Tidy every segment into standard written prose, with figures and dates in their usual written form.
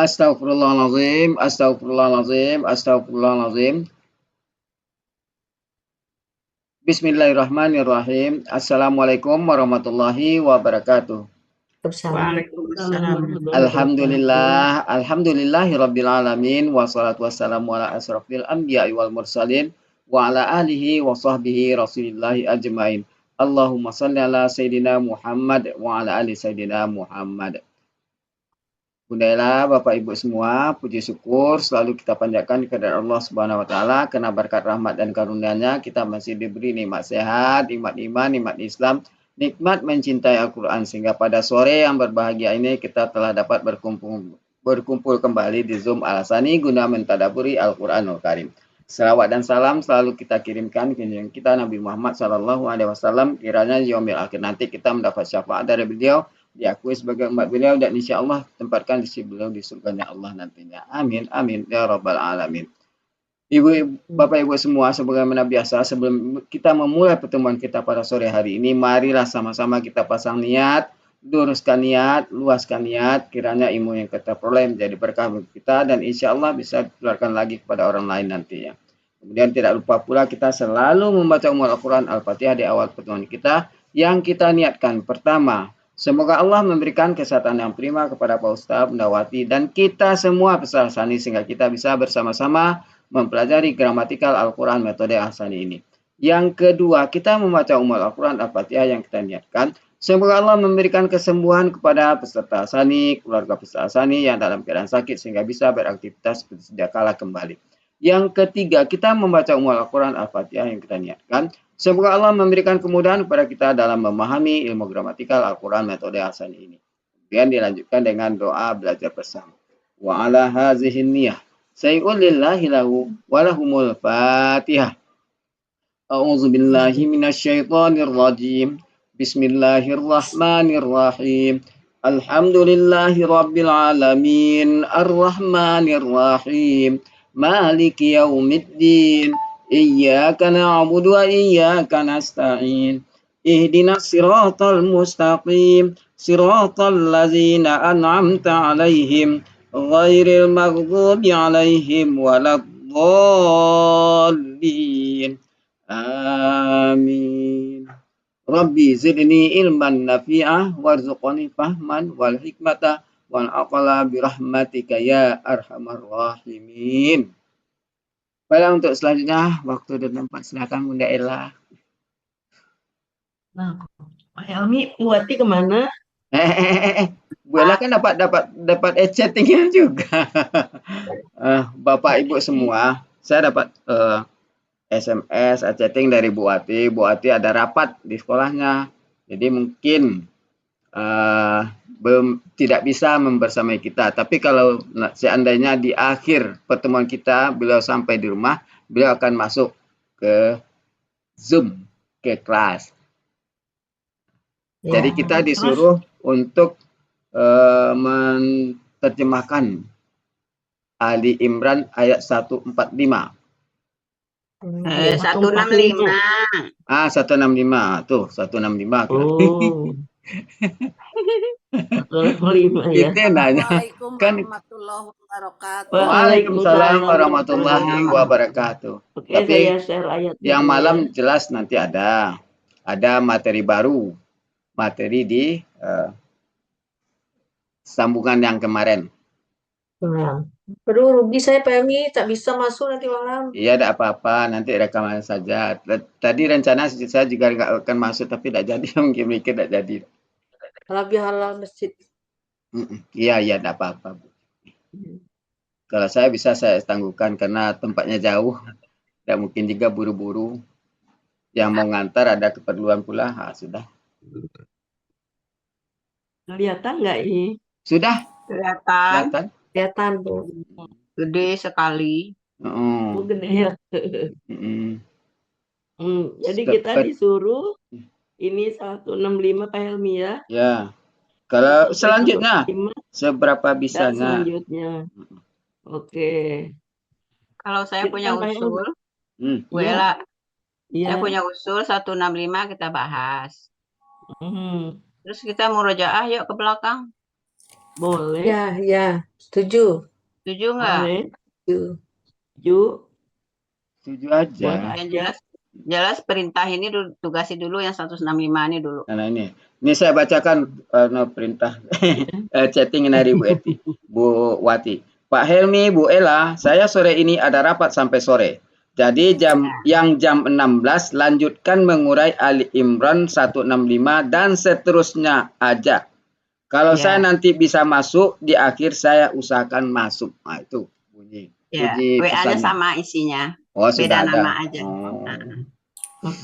Astaghfirullahaladzim, astaghfirullahaladzim, astaghfirullahaladzim. Bismillahirrahmanirrahim. Assalamualaikum warahmatullahi wabarakatuh. Waalaikumsalam. Alhamdulillah, alhamdulillahirabbil alamin, wassalatu wassalamu ala asrofil anbiya'i wal mursalin wa ala alihi wa sahbihi rasulillahi ajmain. Allahumma salli ala sayyidina Muhammad wa ala ali sayyidina Muhammad. Budaya Bapak Ibu semua, puji syukur selalu kita panjatkan kepada Allah Subhanahu wa taala karena berkat rahmat dan karunia-Nya kita masih diberi nikmat sehat, nikmat iman, nikmat Islam, nikmat mencintai Al-Qur'an sehingga pada sore yang berbahagia ini kita telah dapat berkumpul kembali di Zoom Al-Asani guna mentadaburi Al-Qur'anul Karim. Salawat dan salam selalu kita kirimkan ke kita Nabi Muhammad SAW, kiranya di yaumil akhir nanti kita mendapat syafaat dari beliau, diakui sebagai umat beliau, dan insya Allah tempatkan di sisi beliau di surganya Allah nantinya. Amin, amin, ya rabbal alamin. Bapak Ibu semua, sebagaimana biasa, sebelum kita memulai pertemuan kita pada sore hari ini, marilah sama-sama kita pasang niat, luruskan niat, luaskan niat, kiranya ilmu yang kita peroleh menjadi berkah bagi kita, dan insya Allah bisa ditularkan lagi kepada orang lain nantinya. Kemudian tidak lupa pula kita selalu membaca Al-Quran Al-Fatihah di awal pertemuan kita, yang kita niatkan pertama, semoga Allah memberikan kesehatan yang prima kepada Pak Ustaz, Bundawati, dan kita semua peserta Al-Asani sehingga kita bisa bersama-sama mempelajari gramatikal Al-Quran metode Al-Asani ini. Yang kedua, kita membaca Al-Quran Al-Fatihah yang kita niatkan. Semoga Allah memberikan kesembuhan kepada peserta Al-Asani, keluarga peserta Al-Asani yang dalam keadaan sakit sehingga bisa beraktivitas seperti sedia kala kembali. Yang ketiga, kita membaca Al-Quran Al-Fatihah yang kita niatkan. Semoga Allah memberikan kemudahan kepada kita dalam memahami ilmu gramatikal Al-Quran metode Al-Asani ini. Kemudian dilanjutkan dengan doa belajar bersama. Wa ala hazihin niyah. Sayyi'un lillahi lahu walahumul fatihah. A'udzu billahi minasyaitonir rajim. Bismillahirrahmanirrahim. Alhamdulillahi rabbil alamin. Arrahmanir rahim. Maliki yaumiddin. Iyyaka na'budu wa iyyaka nasta'in. Ihdinas siratal mustaqim. Siratal ladzina an'amta 'alaihim ghairil maghdubi 'alaihim waladdallin. Amin. Rabbi zidni ilman nafi'ah warzuqni fahman wal hikmata wal aqla birahmatika ya arhamar rahimin. Baiklah, untuk selanjutnya waktu dan tempat silakan Bunda Ella. Nah, Pak Helmi, Buati kemana? Bu Ella kan dapat chattingnya juga. Bapak Ibu semua, saya dapat SMS chatting dari Bu Ati. Bu Ati ada rapat di sekolahnya, jadi mungkin tidak bisa membersamai kita. Tapi kalau seandainya di akhir pertemuan kita beliau sampai di rumah, beliau akan masuk ke Zoom, ke kelas. Ya. Jadi kita disuruh untuk menerjemahkan Ali Imran ayat 145. 165. 165. Tuh, 165. Oh. 165 ya. Assalamualaikum warahmatullahi wabarakatuh. Waalaikumsalam warahmatullahi wabarakatuh. Oke, tapi saya share ayatnya yang malam jelas nanti ada materi baru. Materi di sambungan yang kemarin. Aduh, rugi saya PMI, tak bisa masuk nanti malam. Iya, tidak apa-apa, nanti rekaman saja. Tadi rencana saya juga nggak akan masuk, tapi tidak jadi, mungkin mikir tidak jadi. Halal masjid. Iya, tidak apa-apa. Kalau saya bisa saya tangguhkan karena tempatnya jauh, tidak mungkin juga buru-buru. Yang mau ngantar ada keperluan pula, sudah. Kelihatan nggak ini? Sudah. Kelihatan tuh. Gede sekali. Gede ya. Jadi kita disuruh ini 165 Pak Helmi ya. Ya. Kalau selanjutnya seberapa bisanya? Selanjutnya. Oke. Kalau saya punya usul, Bu Ella, saya punya usul 165 kita bahas. Terus kita murojaah yuk ke belakang. Boleh. Ya, setuju. Setuju nggak? Boleh. Setuju. Setuju. Setuju aja. Buat Yang jelas perintah ini tugasi dulu yang 165 ini dulu. Nah, ini saya bacakan perintah chatting dari Bu Eti, Bu Wati. Pak Helmi, Bu Ella, saya sore ini ada rapat sampai sore. Jadi yang jam 16 lanjutkan mengurai Ali Imran 165 dan seterusnya aja. Kalau saya nanti bisa masuk di akhir saya usahakan masuk. Nah, itu bunyi. Ya, Bunyi WA-nya pesannya. sama isinya. Oh, Beda sudah ada. nama aja.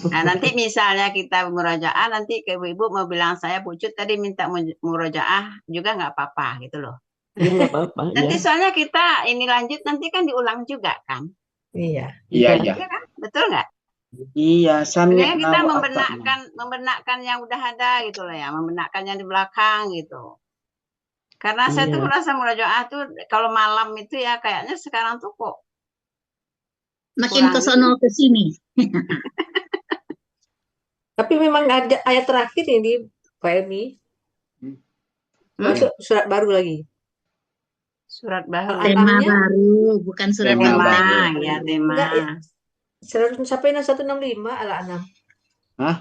Nah, nanti misalnya kita murojaah, nanti ke ibu mau bilang saya Pucut tadi minta murojaah juga nggak apa-apa gitu loh. Ya, nggak apa-apa. Nanti Ya. soalnya kita ini lanjut nanti kan diulang juga kan? Iya. Iya. Iya kan? Betul nggak? Iya, Sebenarnya samnya kita nawa membenarkan yang udah ada gitu loh ya, membenarkan yang di belakang gitu. Karena saya tuh Iya. merasa murojaah tuh kalau malam itu ya kayaknya sekarang tuh kok makin ke sono ke sini. Tapi memang ada ayat terakhir ini, Pak Helmi. Masuk surat baru lagi. Surat baru. Tema baru, bukan surat Tema yang baru. tadi. Ya tema. Enggak ya. 165 ala-6. Hah?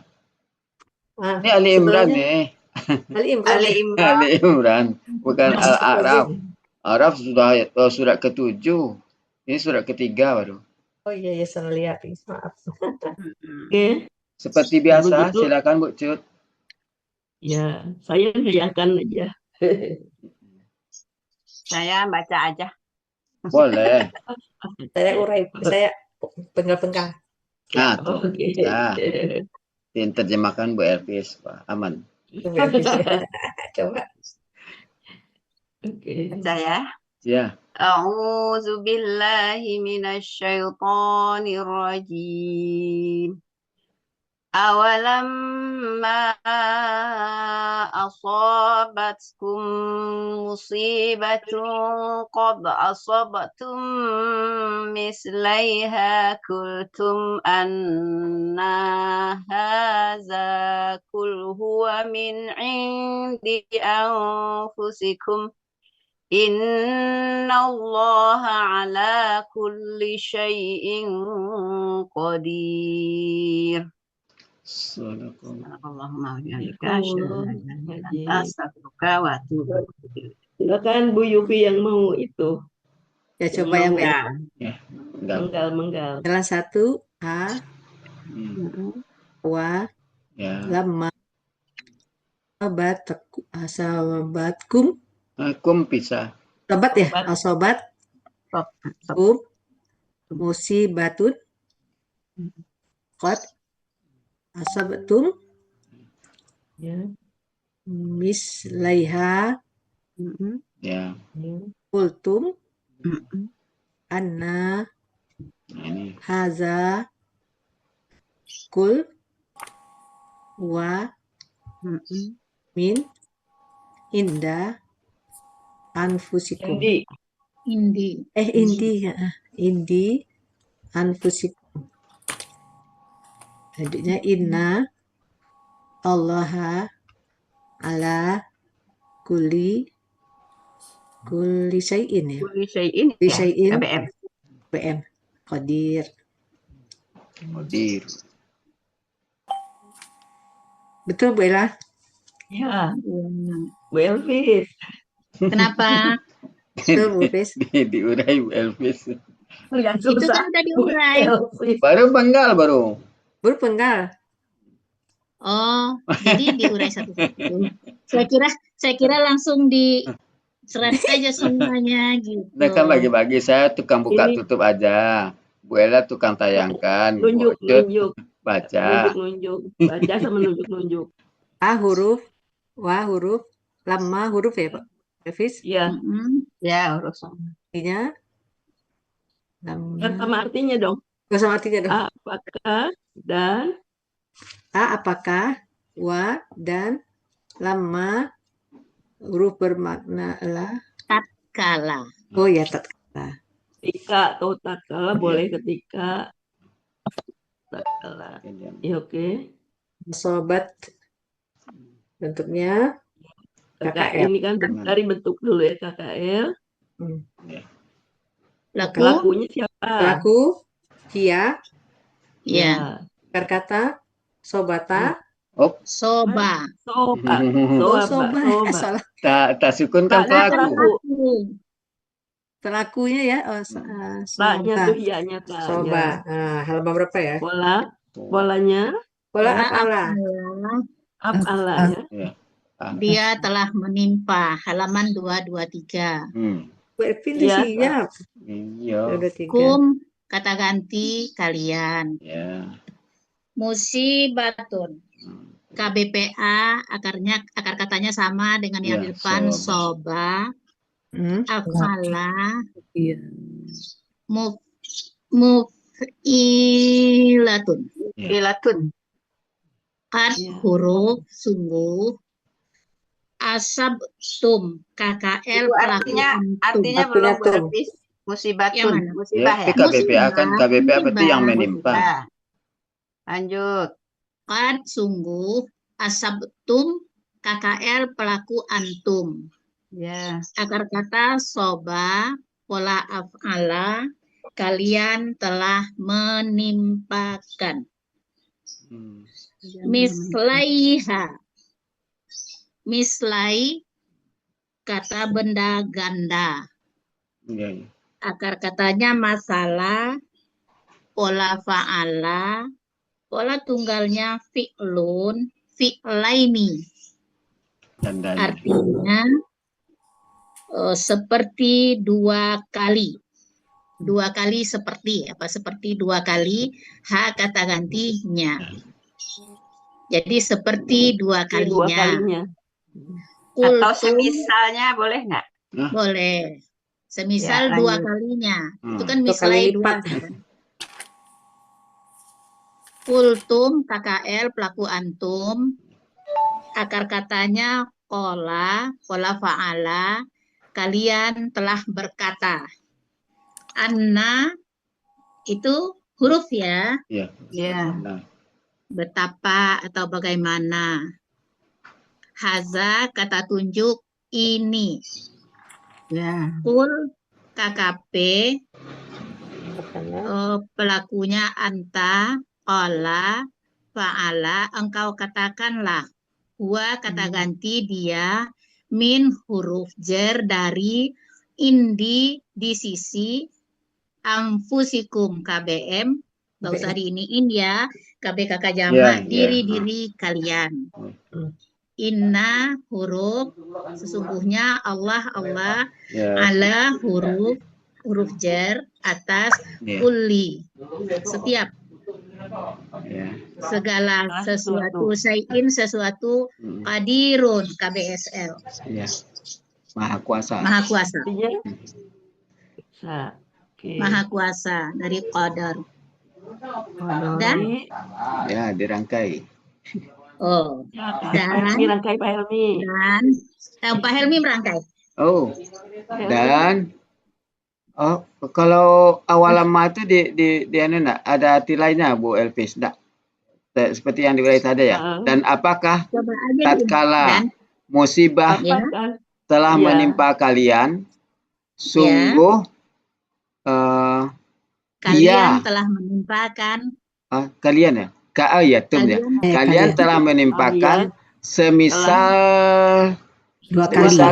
Ah, Ini Ali Imran sebelahnya nih. Ali Imran. Ali ya? Imran. Ali Imran, bukan Nah, Al-A'raf. Araf sudah surat ke-7. Ini surat ketiga baru. Oh iya, salah lihat. Maaf. Oke. Seperti biasa, begitu, silakan Bu Cut. ya, saya kerjakan aja. Saya baca aja. Boleh. Saya urai, saya penggal-penggal. Nah, tuh. Oke. Nah, diterjemahkan Bu Elvis, Pak. Aman. Coba. Oke. Baca ya. Ya. A'udzu billahi minasyaitonir rajim. Awalamma asabatkum musibatun qad asabatum mislaiha kultum anna hadza kul huwa min indi anfusikum innallaha ala kulli syai'in qadir. Allahumma wa'alaikum Silakan Bu Yufi yang mau itu. Ya coba yang Menggal. Jalan 1 A wa lama asabatkum Kum bisa. sobat ya, sobat musibatun qad asabatum mislaiha kultum anna haza kul wa min inda anfusikum. Indi anfusikum. Jadinya inna allaha ala kulli syai'in ya. Kulli syai'in. BM. Qadir. Betul Bu Ella? Ya. Bu Elvis. Kenapa? Betul Bu Elvis. Diurai Bu Elvis. Itu kan udah diurai. Baru penggal baru. Baru penggal. Oh, jadi diurai satu-satu. Saya kira langsung diserat aja semuanya gitu. Nah kan bagi-bagi, saya tukang buka tutup aja. Bu Ella tukang tayangkan. Nunjuk. Baca. Nunjuk. Baca sama nunjuk. A huruf, wa huruf, lama huruf ya Pak Elvis? Iya. Ya, huruf. Artinya sama artinya dong. Sama artinya dong. Apakah dan apakah, wa dan lama huruf bermakna lah tatkala. Oh ya, tatkala. Ketika atau tatkala boleh ketika. Tatkala. Ya oke. Sobat bentuknya KKL ini kan dari bentuk dulu ya KKL. Laku, Pelakunya siapa? Pelaku, Kia, ya, akar kata, sobata, soba. Soba. oh Soba. soba, salah. Tak sukun kan Taknya pelaku. pelaku. Pelakunya ya, Taknya soba, tuh hianya taknya. soba. Nah, halaman berapa ya? Bolanya Bola Bola apalah? apalah ya. Ya. Dia telah menimpa halaman 223. Bu Evin udah Iya, siap. Iya. Udah 3. Kum kata ganti kalian. Ya. Musibatun. KBPA akar katanya sama dengan yang Ya, di depan soba. soba, afala, Iya. mufilatun. Ilatun. Kad Iya. huruf sungguh. Asabtum KKL Itu pelaku antum. artinya belum Artinya tuh. berarti musibatun. Yang mana? Musibah Ya, ya. tapi KBPA kan Musibah, KBPA berarti yang musibah. menimpa. Musibah. Lanjut. Kad sungguh asabtum KKL pelaku antum. Ya. Akar kata soba pola af'ala kalian telah menimpakan. Mislaiha. Mislai kata benda ganda. Iya. Akar katanya masalah, pola fa'ala, pola tunggalnya fi'lun, fi'laini. Tandanya. Artinya seperti dua kali. Dua kali seperti, seperti dua kali, ha kata gantinya. Jadi seperti dua Ini dua kalinya. kalinya. Atau Kultum, semisalnya boleh nggak? boleh. Semisal Ya, dua lanjut. kalinya. Itu kan Dua kali misalnya lipat. dua. Kan? Kultum KKL pelaku antum. Akar katanya kola fa'ala. Kalian telah berkata. Anna itu huruf ya. Iya. Ya. Nah. Betapa atau bagaimana. Haza kata tunjuk ini. Ya. Kul KKP pelakunya anta, kola, fa'ala, engkau katakanlah. Huwa kata ganti dia, min huruf jer dari indi di sisi, amfusikum KBM, nggak usah diiniin ya, KBKK jamak, diri-diri kalian. Inna huruf, sesungguhnya Allah, ala huruf jer, atas kulli, setiap. Segala sesuatu, sayin sesuatu, qadirun KBSL. Iya. Maha kuasa. Maha kuasa. Maha kuasa dari qadar. Dan ya dirangkai. Oh, dan dirangkai Pak Helmi. Dan Pak Helmi merangkai. Oh. Dan kalau awal lama itu di enggak ada arti lainnya Bu Elpis enggak? Seperti yang diurai tadi ya. Dan apakah tatkala musibah telah menimpa kalian, sungguh kalian telah menimpakan kalian ya? Kalian telah menimpakan semisal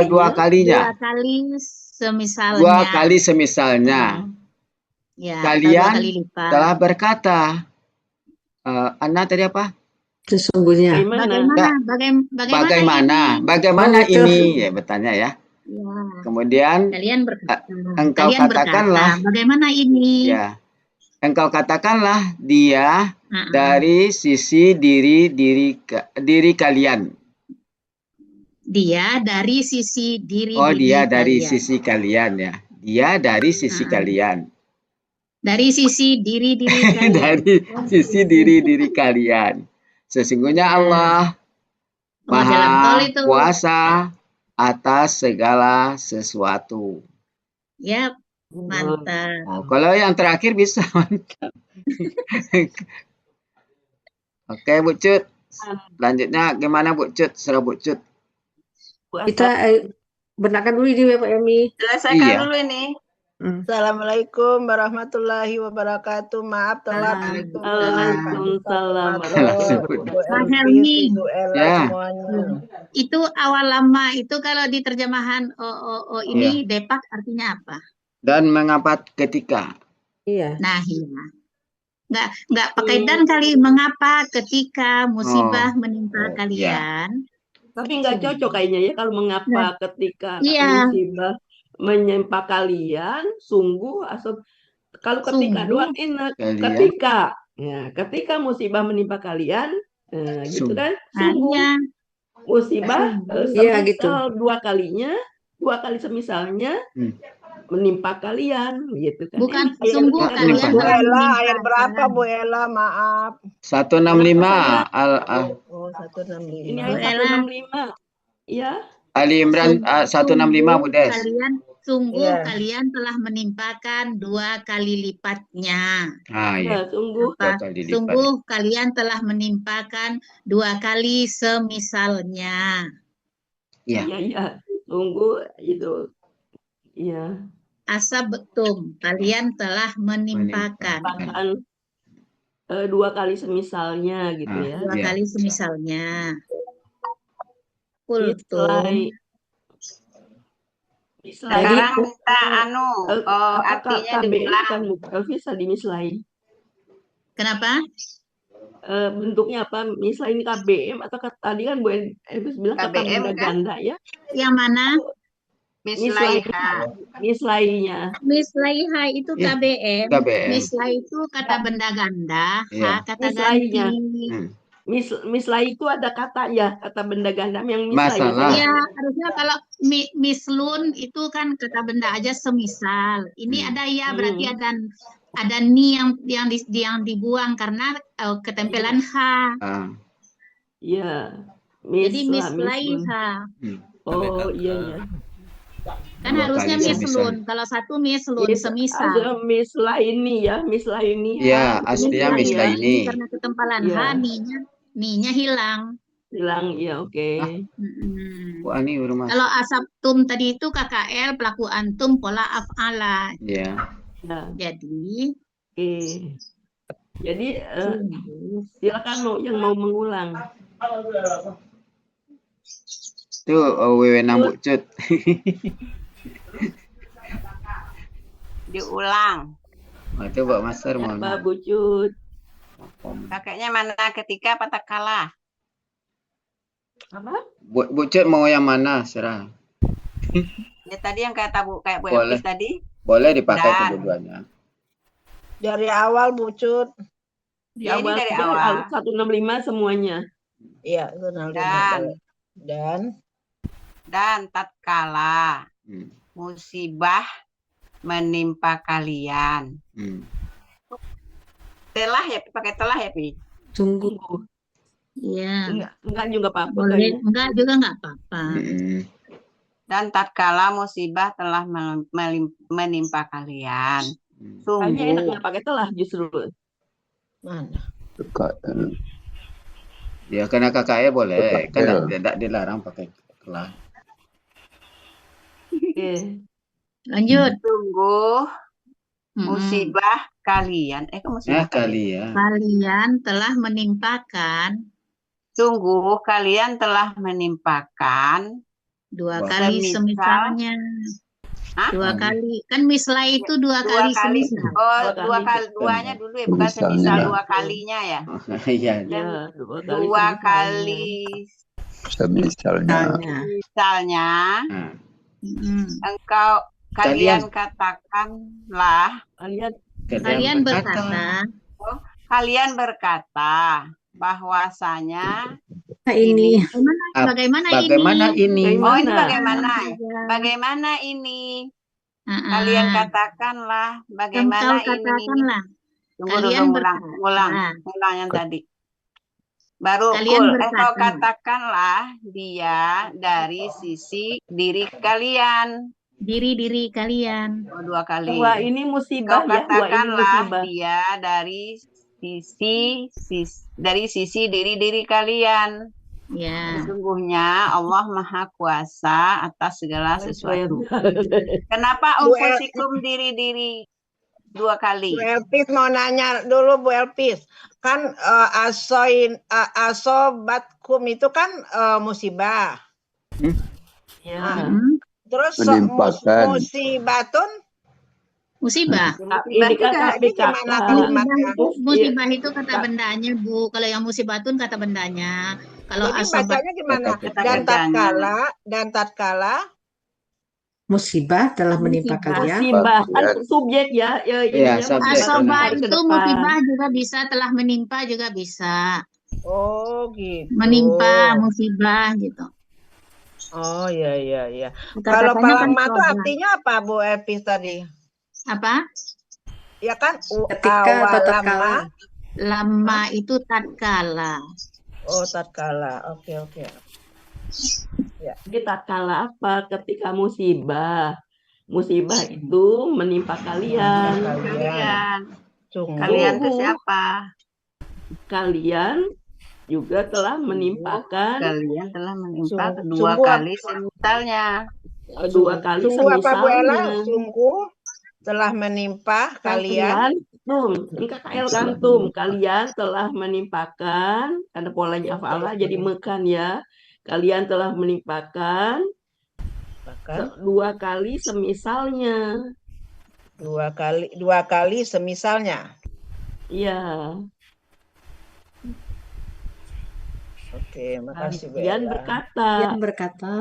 dua kalinya. Dua kali semisalnya. Ya, kalian telah berkata, Anna tadi apa? Sesungguhnya. Bagaimana ini? Ya bertanya ya. Kemudian engkau katakanlah, bagaimana ini? Ya, engkau katakanlah dia dari sisi diri kalian. Dia dari sisi diri dia dari kalian. sisi kalian ya. Dia dari sisi kalian. Dari sisi diri kalian. Dari sisi diri kalian. Sesungguhnya Allah Maha Kuasa atas segala sesuatu. Yap, mantap. Kalau yang terakhir bisa mantap. Oke, Bu Cut. Lanjutnya gimana Bu Cut? Serah Bu Cut. Kita benarkan dulu ini Pak Emi. Selesaikan Iya. dulu ini. Assalamualaikum warahmatullahi wabarakatuh. Maaf telat. Waalaikumsalam Ibu Pak Elvis, Helmi. Ibu Ella Ya. semuanya. Itu awal lama itu kalau di terjemahan ini depak artinya apa? Dan mengapa ketika? Iya. Nah, iya. Nggak pakai dan kali, mengapa ketika musibah menimpa kalian. Tapi nggak cocok kayaknya ya kalau mengapa ketika Iya. musibah menimpa kalian, sungguh atau kalau ketika Sungguh. doang enak. Kalian. Ketika, ya, ketika musibah menimpa kalian, gitu kan? Nah, Sungguh iya. musibah Iya, gitu. semisal dua kali semisalnya menimpa kalian, gitu kan? Bukan Ayat sungguh ayat kalian Bu telah Ella, menimpa ayat berapa kalian. Bu Ella? Maaf. 165 Oh, 165. Ini Bu ayat Ella. 165. Ya. Ali Imran 165 Bu Des. Sungguh Iya. kalian telah menimpakan 2 kali lipatnya. Ah, iya. Ya, sungguh. Apa? 2 kali lipat. Sungguh kalian telah menimpakan 2 kali semisalnya. Iya. Iya. Sungguh itu. Iya. Asabtum, kalian telah menimpakan. Bahkan 2 kali semisalnya gitu ya. 2 kali semisalnya. Mislai. Sekarang kita apakah artinya KBM diulang. kan Elvis tadi mislai? Kenapa? Bentuknya apa? Mislai ini KBM atau tadi kan Bu Elvis bilang kata KBM benda kan? ganda ya? Yang mana? Mislaiha. Mislainya. Mislaiha itu Ya, KBM. KBM. Mislai itu kata benda ganda, Iya. kata Mislainya. ganti. Mislai itu ada kata ya, kata benda ganda yang mislai. Masalah. Ya, harusnya kalau mislun itu kan kata benda aja semisal. Ini ada ya, berarti ada ni yang dibuang karena ketempelan h. Iya. Jadi mislaiha. Oh, iya. Kan harusnya mislun. Kalau satu mislun semisal. Ada mislaini ya, mislaini. Iya, aslinya mislaini. Karena ketempalan h, ninya hilang. Hilang, ya oke. Wah, ini rumah. Kalau asabtum tadi itu KKL, pelaku antum, pola af'ala. Iya. Jadi, jadi silakan yang mau mengulang. Itu wewenang Bu Cut. Diulang. Itu Mbak Master mau. Pak Bu Cut. Pakainya mana ketika apa tak kalah? Apa? Bu Cut mau yang mana? Serah. Ya tadi yang kayak Bu Elvis tadi. Boleh dipakai keduanya. Dari awal Bu Cut. Di awal, dari awal 165 semuanya. Iya, 165. Dan tatkala musibah menimpa kalian. Telah ya, pakai telah ya, Pi? Sungguh. Iya. Enggak juga apa-apa. Boleh, enggak juga enggak apa-apa. Dan tatkala musibah telah menimpa kalian. Kayaknya Sungguh. enaknya pakai telah justru. Mana? Ya, karena KKL boleh. Kan tidak dilarang pakai telah. Oke. Lanjut. Sungguh musibah kalian. Musibah kalian. Kalian telah menimpakan. Sungguh kalian telah menimpakan 2 kali semisalnya. 2 kali. Kan mislai itu 2 kali semisal. Oh, 2 kali. 2-nya dulu ya, bukan semisal 2 kalinya ya. Iya. 2 kali semisalnya. Misalnya, kalian katakanlah. Kalian berkata bahwasanya ini. Bagaimana ini? Oh, ini bagaimana ini? Kalian katakanlah bagaimana ini? Kalian ulang yang tadi. Baru engkau katakanlah dia dari sisi diri kalian. Diri kalian. 2 kali. Wah, ini musibah engkau katakanlah dia dari sisi diri kalian. Ya. Sesungguhnya Allah Maha Kuasa atas segala sesuatu. Kenapa Bu umfusikum diri-diri 2 kali? Bu Elpis mau nanya dulu Bu Elpis. Kan asobatkum itu kan musibah. Ya. Nah, terus Menimpakan. musibatun Musibah. Ini kan ini gimana kalimatnya? Musibah itu kata bendanya, Bu. Kalau yang musibatun kata bendanya. Kalau Jadi asobat bacanya gimana? Kata Dan tatkala Musibah telah menimpa musibah. kalian. Musibah kan subjek ya. Iya, subjek. Asoba tarik ke itu depan. musibah juga bisa, telah menimpa juga bisa. oh gitu. Menimpa, musibah gitu. Oh iya. Kata-katanya Kalau kan palama itu soba. artinya apa Bu Elpis tadi? Apa? Ya kan Ketika atau tatkala. Lama itu tatkala. Oh tatkala. Oke. Jadi tatkala apa? Ketika musibah. Musibah itu menimpa kalian. Kalian itu siapa? Kalian juga telah menimpakan. Kalian telah menimpa Sungguh 2 kali semisalnya. 2 kali Sungguh apa Bu Ella? semisalnya. Sungguh telah menimpa kalian. Ini KKL kantum. Kalian telah menimpakan, karena polanya afalah jadi mekan ya. Kalian telah menimpakan 2 kali semisalnya. 2 kali semisalnya. Iya. Oke, makasih Bu Kalian Ella. berkata. Kalian berkata.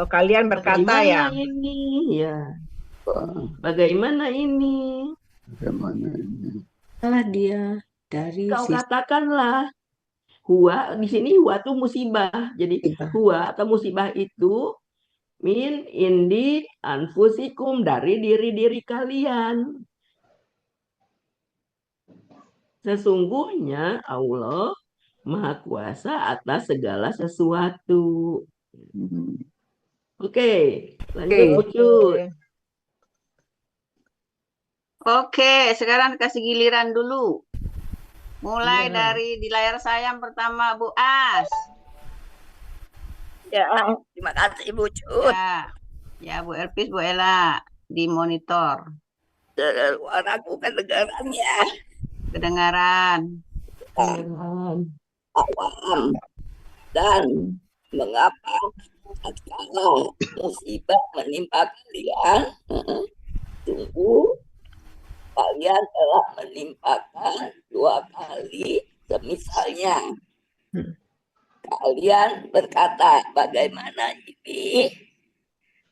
Kalian berkata ya. Bagaimana ini? Ya. Bagaimana ini? Salah dia dari Kau sisi katakanlah. Huwa di sini huwa itu musibah. Jadi huwa atau musibah itu min indi anfusikum, dari diri-diri kalian. Sesungguhnya Allah Maha Kuasa atas segala sesuatu. Oke, lanjut Pucut. Oke, sekarang kasih giliran dulu. Mulai dari di layar saya yang pertama Bu As. Ya, terima kasih Bu Cut. Ya Bu Elpis, Bu Ella di monitor. Suaraku kedengaran ya. Kedengaran. Awam. Dan mengapa tatkala musibah menimpa kalian, sungguh kalian telah menimpakan 2 kali semisalnya. Kalian berkata, bagaimana ini?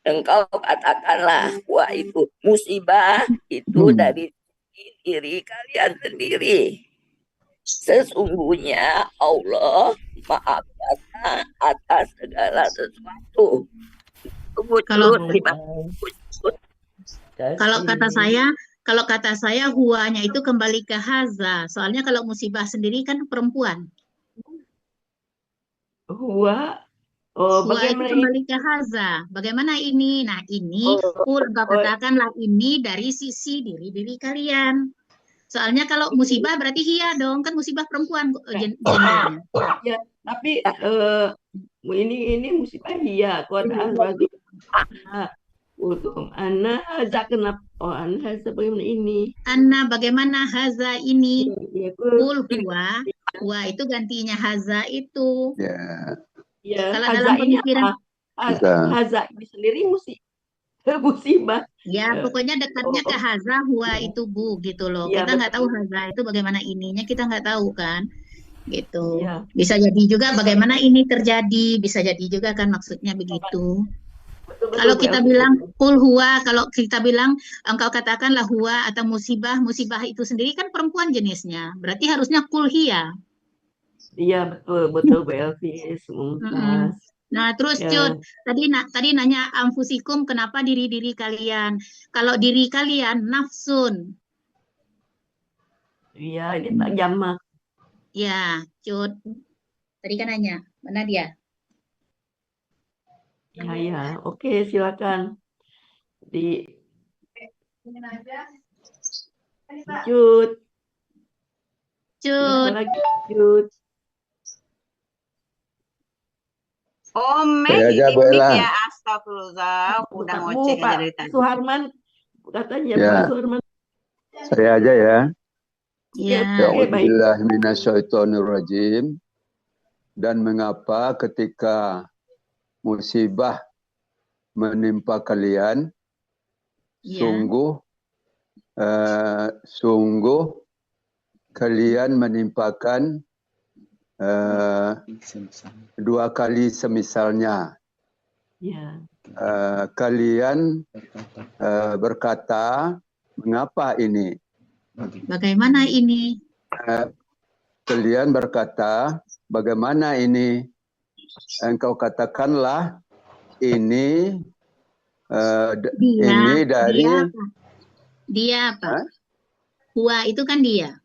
Engkau katakanlah, wah itu musibah itu dari diri kalian sendiri. Sesungguhnya Allah Maha Kuasa atas segala sesuatu. Kalau kata saya huanya itu kembali ke haza. Soalnya kalau musibah sendiri kan perempuan. Huwa itu kembali ke haza. Bagaimana ini? Nah ini engkau katakanlah ini dari sisi diri-diri kalian. Soalnya kalau musibah berarti hia dong, kan musibah perempuan gendernya. Ya, tapi ini musibah hia. Quran berarti Anna haza kenapa? Anna haza bagaimana ini? Anna bagaimana haza ini? Kul huwa itu gantinya haza itu. Ya, kalau dalam pemikiran haza ini sendiri musibah. Ya, pokoknya dekatnya ke haza huwa itu Bu gitu loh. Ya, kita nggak tahu haza itu bagaimana ininya, kita nggak tahu kan. Gitu. Ya. Bisa jadi juga bagaimana ini terjadi, bisa jadi juga kan maksudnya begitu. Kalau kita bilang kul huwa, kalau kita bilang engkau katakanlah huwa atau musibah itu sendiri kan perempuan jenisnya. Berarti harusnya kul hiya. Iya, betul Bu Elvis. Nah, terus Cut, tadi nanya amfusikum kenapa diri-diri kalian? Kalau diri kalian nafsun. Iya, ini tak jamak. Ya, Cut. Tadi kan nanya, mana dia? Ya, oke, silakan. Cut. Cut. Lagi, Cut. Omek Saya aja, Bu limit Ella. ya, astagfirullah, udah ngoceh aja Pak dari tadi. Suharman katanya Ya. Pak Suharman. Saya aja ya. Ya. Oke, baik. A'udzubillahi minasyaitonirrajim. Dan mengapa ketika musibah menimpa kalian, Ya. sungguh kalian menimpakan dua kali semisalnya. Ya. Kalian berkata, mengapa ini? Bagaimana ini? Kalian berkata, bagaimana ini? Engkau katakanlah ini ini dari Dia apa? Huwa itu kan dia.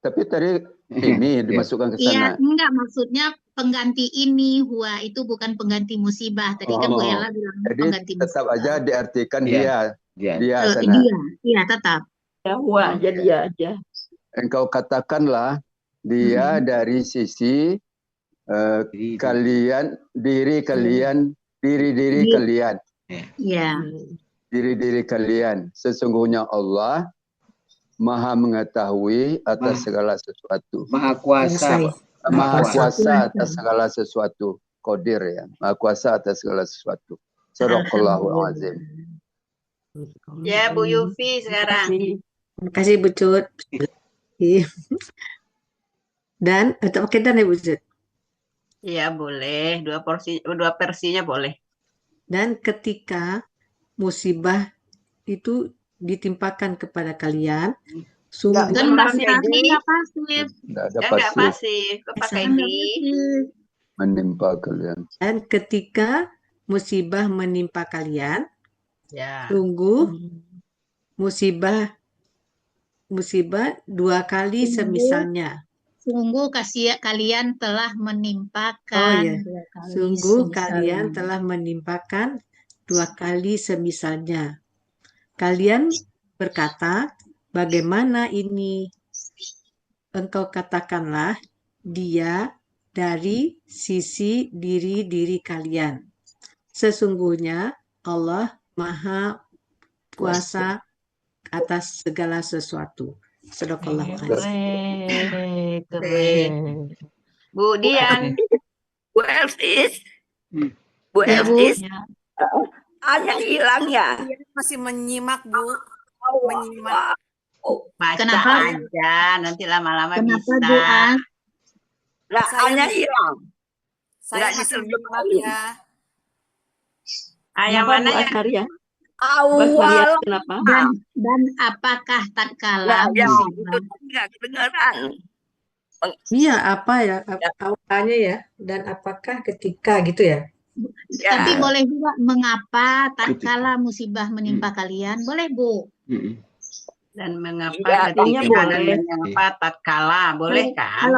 Tapi tadi ini dimasukkan ke Iya, sana. enggak, maksudnya pengganti ini, huwa itu bukan pengganti musibah. Tadi kan Bu Ella bilang Jadi pengganti tetap musibah. aja diartikan Dia. dia sana. Iya, tetap. Ya, Huwa aja dia aja. Engkau katakanlah dia dari sisi kalian, diri kalian, diri kalian. Iya. Diri kalian. Sesungguhnya Allah Maha mengetahui atas segala sesuatu. Maha kuasa. Maha kuasa atas segala sesuatu. Qadir ya. Maha kuasa atas segala sesuatu. Shadaqallahul azim. Ya, Bu Yufi sekarang. Terima kasih Bu Cut. Dan atau pakai dan ya Bu Cut. Iya, boleh. Dua versinya boleh. Dan ketika musibah itu ditimpakan kepada kalian, sungguh Kan pakai enggak di. pasif. Tidak ada Enggak pasif pasif. Kok pakai Enggak di? pasif. menimpa kalian. dan ketika musibah menimpa kalian, Ya. sungguh musibah dua kali semisalnya. Sungguh kalian telah menimpakan dua kali Sungguh semisalnya. kalian telah menimpakan dua kali semisalnya. Kalian berkata, bagaimana ini? Engkau katakanlah, dia dari sisi diri kalian. Sesungguhnya Allah Maha Kuasa atas segala sesuatu. Sadaqallahu azim. Keren. Bu Dian. Bu Elvis. Bu Ya, Bu. Elvis. Hanya hilang ya. Masih menyimak, Bu. Menyimak. Baca Kenapa? aja. Nanti lama-lama Kenapa bisa. doa? Lah, hanya hilang. Saya Nggak masih menyimak diterjemahin. ya. Yang Kenapa mana Bu yang Asmaria? Bu Awal. Asmaria kenapa? Dan apakah tatkala Nah, ya, itu musibah tadi nggak kedengeran. Iya, apa ya? Awalnya ya. Dan apakah ketika gitu ya? Ya. tapi boleh juga mengapa tatkala musibah menimpa kalian? Boleh, Bu? dan mengapa Iya, artinya ketika dan boleh. mengapa tatkala boleh kan?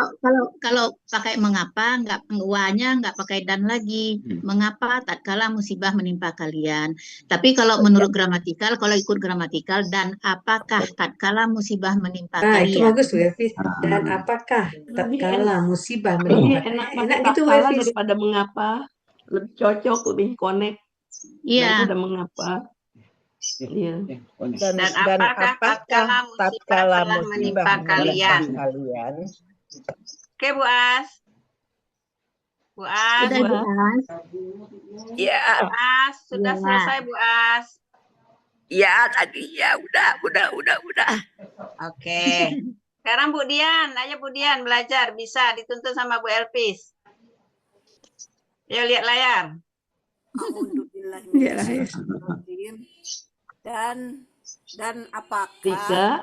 Kalau pakai mengapa, nggak wa-nya nggak pakai dan lagi. Mengapa tatkala musibah menimpa kalian? Tapi kalau menurut gramatikal, kalau ikut gramatikal, dan apakah tatkala musibah menimpa Nah, itu kalian? bagus Bu Elvis. Dan apakah tatkala musibah Lebih menimpa? enak Enak pakai gitu Bu tatkala Elvis. daripada mengapa. Lebih cocok, lebih connect Iya. daripada mengapa. Iya. Dan apakah tatkala musibah telah menimpa kalian? Oke, Bu As. Bu As. Sudah, Bu As. Ya. Bu As, sudah Ya. selesai Bu As. Ya, tadi ya udah. Oke. Sekarang Bu Dian, ayo Bu Dian belajar, bisa dituntun sama Bu Elvis. Ya, lihat layar. Dan apakah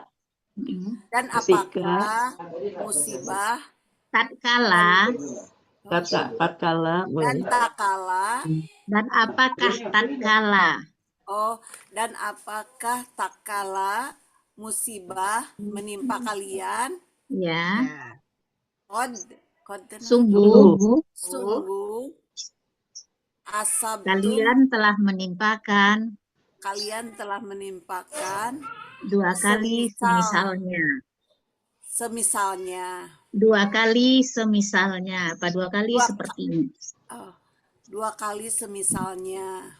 Ketika musibah Tatkala tatkala dan tatkala dan apakah tatkala dan apakah tatkala musibah menimpa kalian? ya Sungguh kalian telah menimpakan dua dua kali semisalnya. semisalnya 2 kali semisalnya, apa 2 kali Dua, seperti ini. 2 kali semisalnya.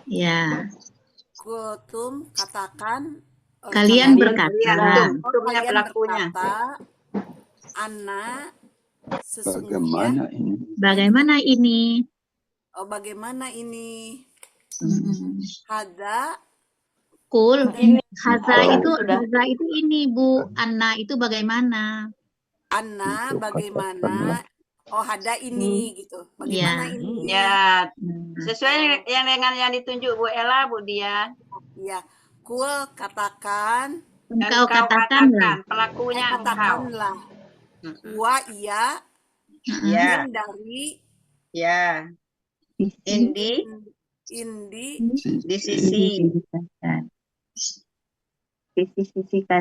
Ya, Kultum katakan kalian Kalian berkata, Tumnya kalian pelakunya. berkata, Ana sesungguhnya Bagaimana ini? bagaimana ini? bagaimana ini? Mm-mm. Hada Kul, Ini haza sudah. itu ini Bu, Anna itu bagaimana? Ana Itu bagaimana? Oh, hada ini gitu. Bagaimana Ya. ini? Ya, Hmm. sesuai yang dengan yang ditunjuk Bu Ella, Bu Dian. Ya, kul katakan, Engkau katakanlah. Pelakunya engkau. katakanlah. Wa iya Ya, min dari ya. Indi indi di sisi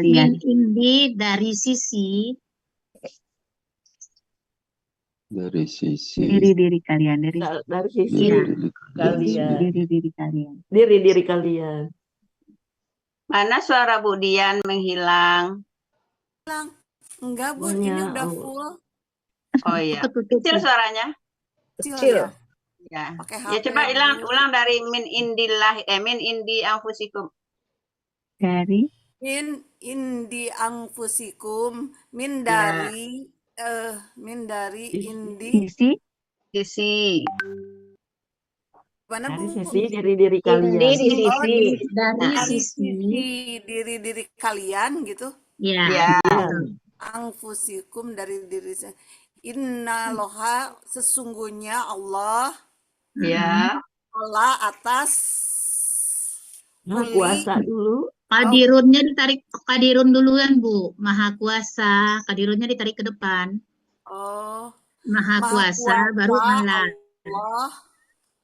Min indi dari sisi dari sisi diri kalian, Dari sisi diri kalian. Diri kalian. mana suara Bu Dian menghilang? bilang, enggak Bu, ini Ya udah Allah. full. Oh iya, kecil suaranya. Kecil ya. Ya. Pakai Ya HP coba dulu. ulang dari min indi anfusikum. dari Min indi anfusikum min Ya. dari indi Sisi. mana Dari Bu? sisi diri kalian. Indi di sisi. dari Dari sisi sisi diri kalian gitu. ya. Ya. Anfusikum dari diri saya. Inna loha sesungguhnya Allah Ya. Allah atas Nah, kuli puasa dulu. Kadirunnya ditarik, kadirun duluan Bu. Maha kuasa, kadirunnya ditarik ke depan. oh Maha kuasa baru Allah. Allah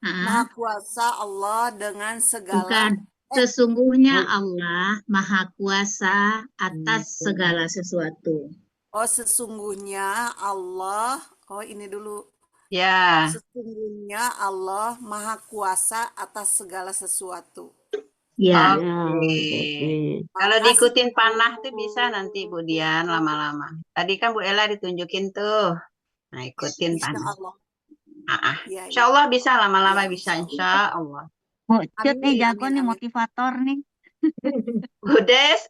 Ah, Maha kuasa Allah dengan segala bukan. Sesungguhnya Allah Maha kuasa atas segala sesuatu. sesungguhnya Allah ini dulu Ya. sesungguhnya Allah Maha kuasa atas segala sesuatu. Ya. Oke. Kalau diikutin panah tuh bisa nanti Bu Dian lama-lama. Tadi kan Bu Ella ditunjukin tuh. Nah, ikutin Insya panah. Allah. Ya, insya Allah bisa lama-lama bisa insya Allah. Cut nih jago amin, nih amin. motivator nih. Bu Des,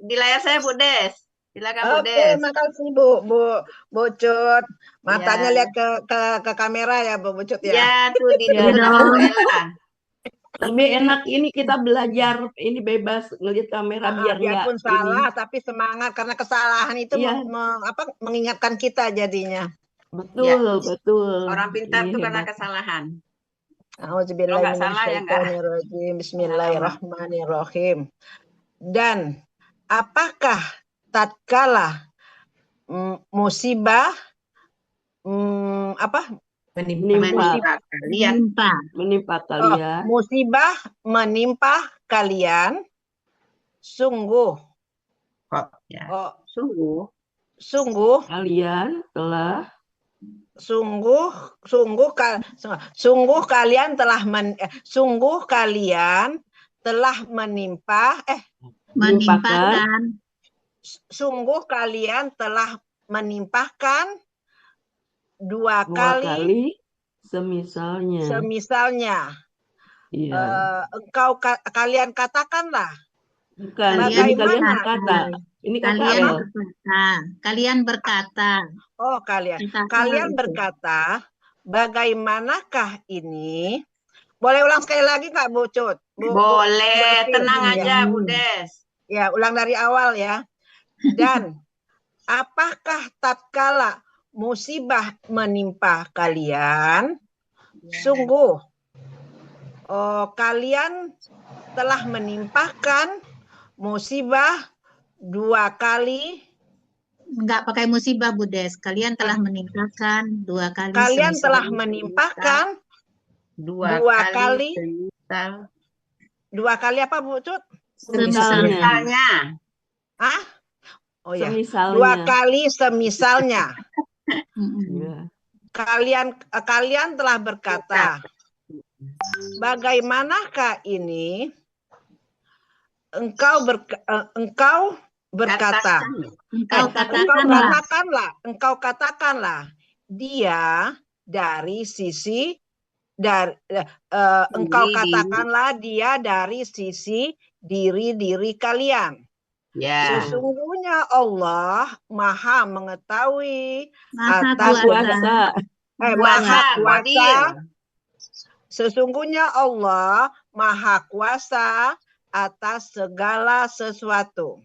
di layar saya Bu Des. Silakan Bu Oke, Des. makasih Bu Cut. Matanya lihat ke kamera ya Bu Cut ya. Ya, tuh ditutup Bu Ella. Lebih enak ini kita belajar ini bebas ngelihat kamera biar Biarpun nggak salah tapi semangat karena kesalahan itu Iya. mengingatkan kita jadinya. Betul. Orang pintar Ini tuh karena hebat. kesalahan. Auzubillahi nggak salah ya nggak. minasyaitonirrajim. Bismillahirrahmanirrahim. Dan apakah tatkala musibah Menimpa kalian. Musibah menimpa kalian sungguh kalian telah kalian telah menimpakan 2 kali semisalnya. Iya. Kalian katakanlah. Bukan, bagaimana? Ini Kalian berkata. Oh, kalian berkata, bagaimanakah ini? Boleh ulang sekali lagi Kak Bu Cut? Boleh, tenang aja Bu Des. Ya, ulang dari awal ya. Dan apakah tatkala musibah menimpa kalian, sungguh kalian telah menimpakan musibah 2 kali. Enggak pakai musibah Bu Des. Kalian telah menimpakan 2 kali. Kalian telah menimpakan 2 kali. 2 kali apa Bu Cut? Semisalnya. Oh ya. Semisalnya. 2 kali semisalnya. Kalian telah berkata, bagaimanakah ini? Engkau berkata, engkau katakanlah dia dari sisi engkau katakanlah dia dari sisi diri kalian. Ya. Sesungguhnya Allah Maha mengetahui Maha atas kuasa. Maha kuasa. Sesungguhnya Allah Maha kuasa atas segala sesuatu.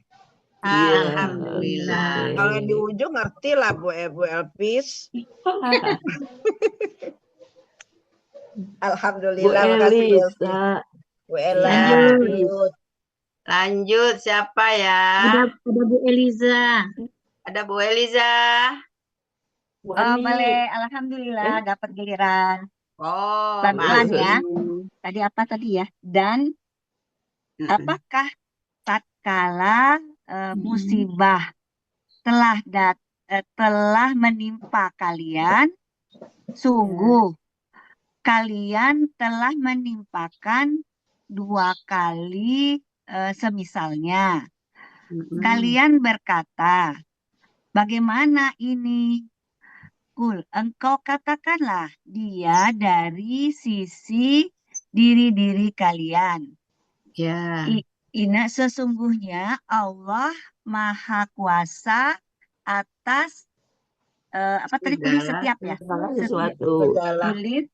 Alhamdulillah. Kalau di ujung ngerti lah Bu Elpis. Alhamdulillah, makasih Bu Elpis. Bu Ella. Lanjut siapa ya? Ada Bu Eliza. Ada Bu Eliza. Boleh, alhamdulillah dapat giliran. Oh, pelan-pelan ya. Tadi apa tadi ya? Dan apakah tatkala musibah telah menimpa kalian, sungguh kalian telah menimpakan 2 kali semisalnya. Kalian berkata, bagaimana ini? Kul, engkau katakanlah dia dari sisi diri kalian. Ya. Sesungguhnya Allah Maha Kuasa atas apa tadi tulis setiap ya? Sesuatu. Tulis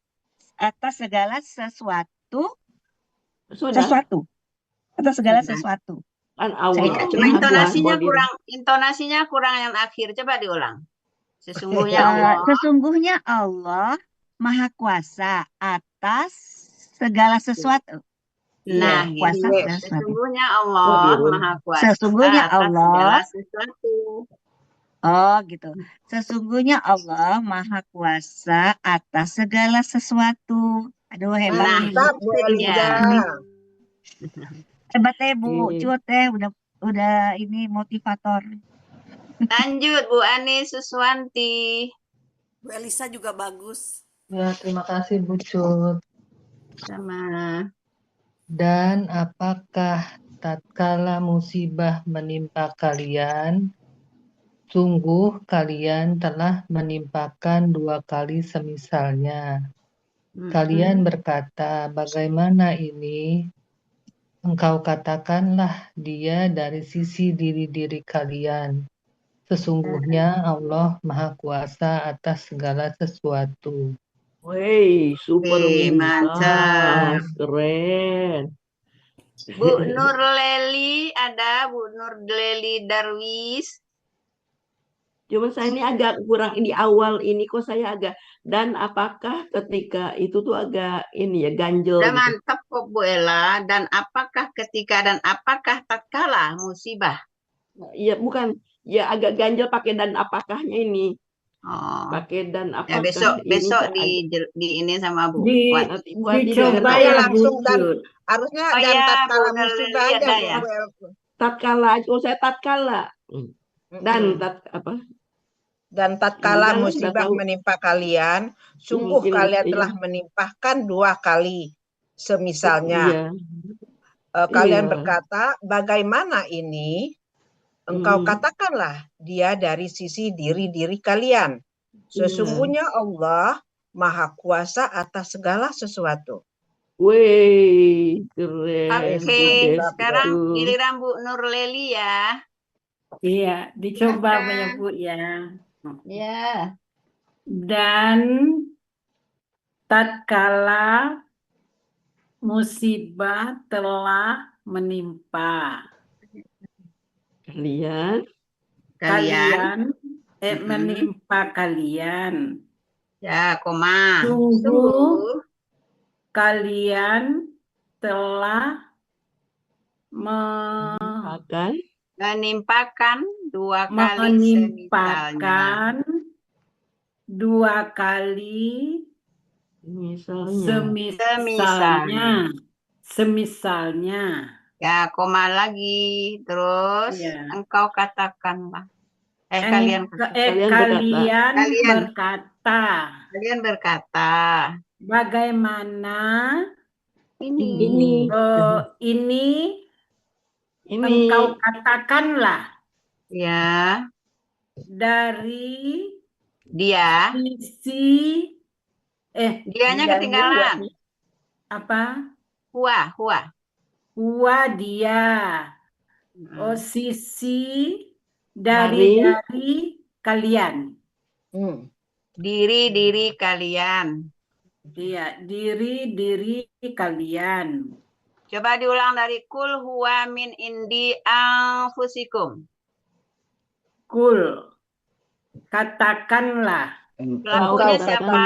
atas segala sesuatu. Atas segala sesuatu. Kan Allah. Intonasinya kurang yang akhir. Coba diulang. Sesungguhnya Allah Maha Kuasa atas segala sesuatu. Nah, kuasa sesungguhnya Allah Maha Kuasa sesungguhnya atas segala Allah sesuatu. Oh gitu. Sesungguhnya Allah Maha Kuasa atas segala sesuatu. Aduh hebat. Mantap Bu Eliza. Hebat Bu, Cut udah ini motivator. Lanjut Bu Ani Suswanti. Bu Elisa juga bagus. Ya, terima kasih Bu Cut. Sama. Dan apakah tatkala musibah menimpa kalian, sungguh kalian telah menimpakan 2 kali semisalnya. Kalian berkata, bagaimana ini? Engkau katakanlah dia dari sisi diri kalian. Sesungguhnya Allah Maha Kuasa atas segala sesuatu. Wey, super mantap. Keren. Bu Nur Leli ada, Bu Nur Leli Darwis. Cuma saya ini agak kurang di awal ini kok saya agak, dan apakah ketika itu tuh agak ini ya ganjel. Udah gitu. mantap kok Bu Ella. Dan apakah ketika dan apakah tatkala musibah? Iya bukan, ya agak ganjel pakai dan apakahnya ini. Pakai dan apakah. Ya besok di ini sama Bu. Dicoba ya langsung dan harusnya dan tatkala musibah aja ya. Tatkala, saya tatkala. Dan Dan tatkala musibah menimpa kalian, sungguh kalian telah menimpahkan 2 kali semisalnya. Kalian berkata, bagaimana ini? Engkau katakanlah dia dari sisi diri kalian. Sesungguhnya Allah Maha Kuasa atas segala sesuatu. Wih, keren. Oke, sekarang giliran Bu Nur Leli ya. Iya, dicoba ya Bu ya. Ya. Dan tatkala musibah telah menimpa menimpa kalian. Ya, koma. Sungguh kalian telah menimpakan 2 kali menimpakan 2 kali semisalnya. Ya, koma lagi. Terus engkau katakanlah. Kalian berkata. Bagaimana ini engkau katakanlah Ya, dari dia. sisi Dianya Dianya ketinggalan. apa? Hua. Hua dia. Oh, sisi dari kalian. Diri kalian. Iya, diri kalian. Coba diulang dari kul huwa min indi anfusikum. Kul. Katakanlah. Pelakunya siapa?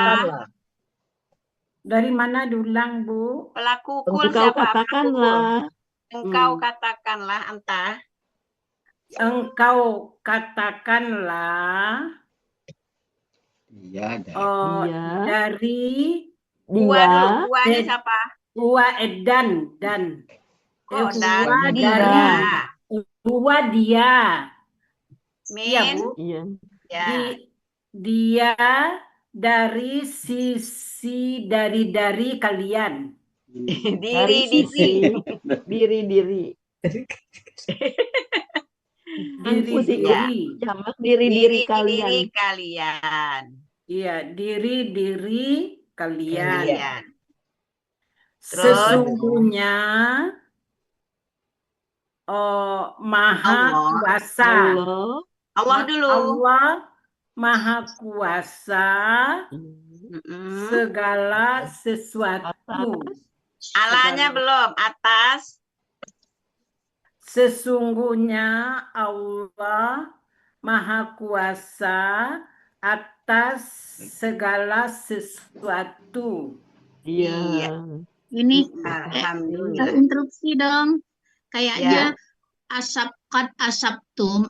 Dari mana diulang, Bu? Pelaku kul Engkau siapa? katakanlah. Engkau katakanlah, entah. Engkau katakanlah. Iya, dari Hua dulu. Huanya siapa? Hua dan. Kok Hua dan? dari. Hua dia. Min? Iya, Bu. Iya. Ya. Dia dari sisi dari kalian. Diri. Diri. Diri. Jamak diri kalian. Diri kalian. Iya, diri kalian. Terus? Sesungguhnya Maha Kuasa. Allah dulu. Allah Maha Kuasa segala sesuatu. Alanya belum, atas. Sesungguhnya Allah Maha Kuasa atas segala sesuatu. Iya. Ini Alhamdulillah. interupsi dong. Kayaknya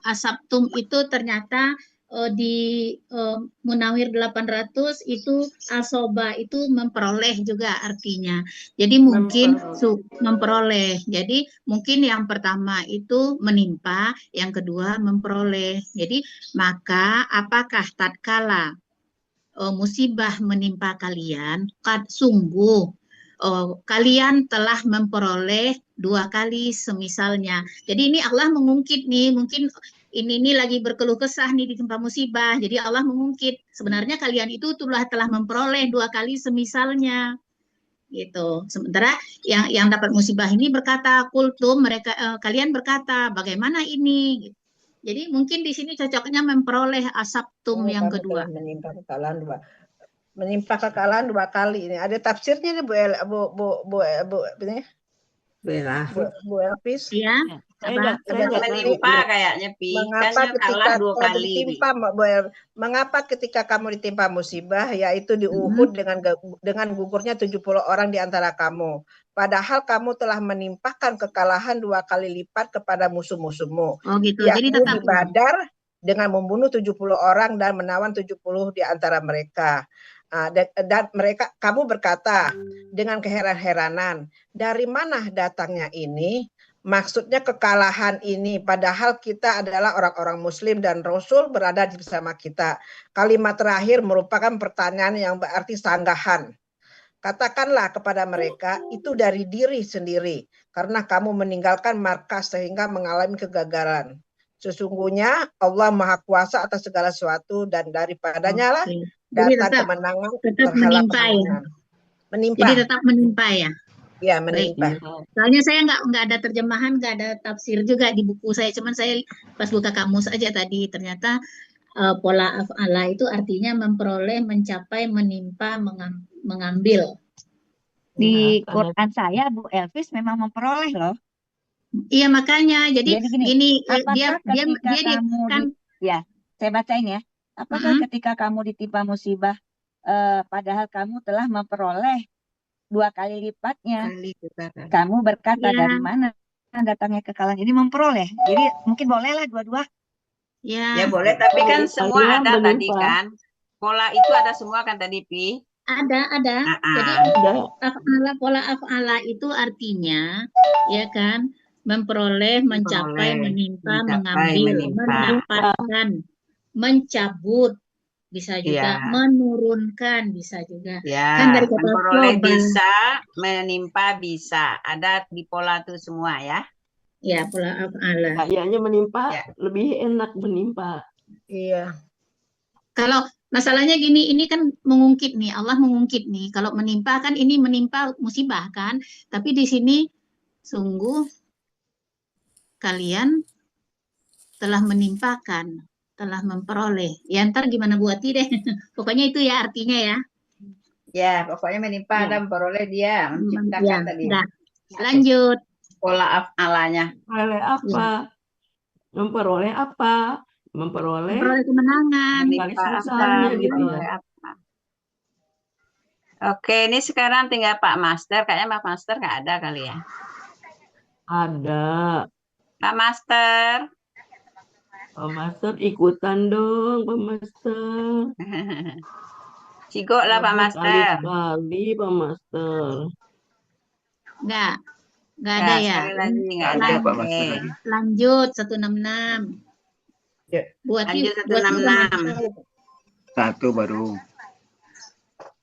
asaptum itu ternyata di Munawir 800 itu asoba itu memperoleh juga artinya. Jadi mungkin memperoleh. Jadi mungkin yang pertama itu menimpa, yang kedua memperoleh. Jadi maka apakah tatkala musibah menimpa kalian, sungguh kalian telah memperoleh 2 kali semisalnya. Jadi ini Allah mengungkit nih, mungkin ini lagi berkeluh kesah nih ditimpa musibah. Jadi Allah mengungkit, sebenarnya kalian itu telah memperoleh 2 kali semisalnya. Gitu. Sementara yang dapat musibah ini berkata kultum, mereka kalian berkata bagaimana ini? Gitu. Jadi mungkin di sini cocoknya memperoleh asaptum yang kedua. Menimpa kekalahan 2 kali ini. Ada tafsirnya nih Bu Elvis. Iya. Menimpa kayaknya Pi. Mengapa ketika kamu ditimpa mengapa ketika kamu ditimpa musibah yaitu di Uhud dengan gugurnya 70 orang di antara kamu. Padahal kamu telah menimpakan kekalahan 2 kali lipat kepada musuh-musuhmu. Oh gitu. Jadi tetap di Badar dengan membunuh 70 orang dan menawan 70 di antara mereka. Dan kamu berkata dengan keheran-heranan, dari mana datangnya ini? Maksudnya kekalahan ini, padahal kita adalah orang-orang Muslim dan Rasul berada di bersama kita. Kalimat terakhir merupakan pertanyaan yang berarti sanggahan. Katakanlah kepada mereka, itu dari diri sendiri, karena kamu meninggalkan markas sehingga mengalami kegagalan. Sesungguhnya Allah Maha Kuasa atas segala sesuatu dan daripadanya lah datang kemenangan terhadap kemenangan. Menimpa. Jadi tetap menimpa ya? Ya, menimpa. Soalnya saya nggak ada terjemahan, nggak ada tafsir juga di buku saya. Cuman saya pas buka kamus aja tadi, ternyata pola af'ala itu artinya memperoleh, mencapai, menimpa, mengambil. Di Quran saya, Bu Elvis memang memperoleh loh. Iya makanya, jadi gini dia kan ya, saya bacain ya. Apakah ketika kamu ditimpa musibah, padahal kamu telah memperoleh 2 kali lipatnya, kamu berkata dari mana datangnya kekalahan ini memperoleh? Jadi mungkin bolehlah dua-dua. Ya boleh, tapi kan semua ada tadi kan. Pola itu ada semua kan tadi Pi. Ada. Jadi pola af'ala itu artinya ya kan memperoleh, mencapai, menimpa, mengambil, mendapatkan, mencabut, bisa juga menurunkan, bisa juga. Ya, Kan dari kata memperoleh coba. bisa, menimpa bisa. Ada di pola itu semua ya. Ya, pola af'ala. Kayaknya menimpa Ya. lebih enak menimpa. Iya. Kalau masalahnya gini, ini kan mengungkit nih, Allah mengungkit nih. Kalau menimpa kan ini menimpa musibah kan, tapi di sini sungguh kalian telah menimpakan, telah memperoleh. Ya ntar gimana buati deh. Pokoknya itu ya artinya ya. Ya, pokoknya menimpa Ya. dan memperoleh dia menciptakan Ya, tadi. dah. Lanjut. Pola af'alanya. Memperoleh apa? Memperoleh apa? Memperoleh Memperoleh kemenangan. kali Menimpa apa? susahnya gitu ya. Memperoleh apa? Oke, ini sekarang tinggal Pak Master. Kayaknya Pak Master nggak ada kali ya. Ada. Pak Master. Pak Master ikutan dong, Pak Master. Cigok lah Pak Master. Kali Pak Master. Enggak ada Ya, ya. sekali lagi nggak Ada ada. Pak Master lagi. Lanjut 166. Ya. Buati Lanjut buati 166. Satu baru.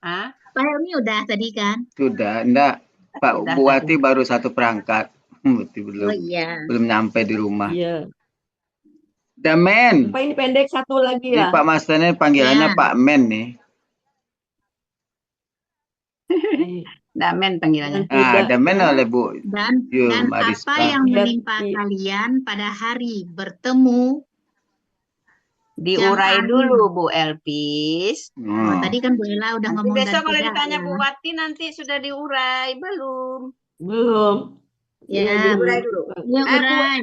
Hah? Pak Helmi udah tadi kan? Sudah, enggak. Pak Sudah Buati baru satu perangkat. Buati Oh iya. belum nyampe di rumah. Iya. Damen. Pak ini pendek satu lagi Ini ya. Pak Masternya panggilannya Ya. Pak Men nih. Damen panggilannya. Damen oleh Bu Dan Mbak apa Rispa. yang menimpa kalian pada hari bertemu Diurai jam dulu Bu Elpis. Oh, tadi kan Bu Ella udah Nanti ngomong besok dan kalau tidak ditanya ya. Bu Wati nanti sudah diurai belum? Belum. Ya, diurai dulu. Ya, urai.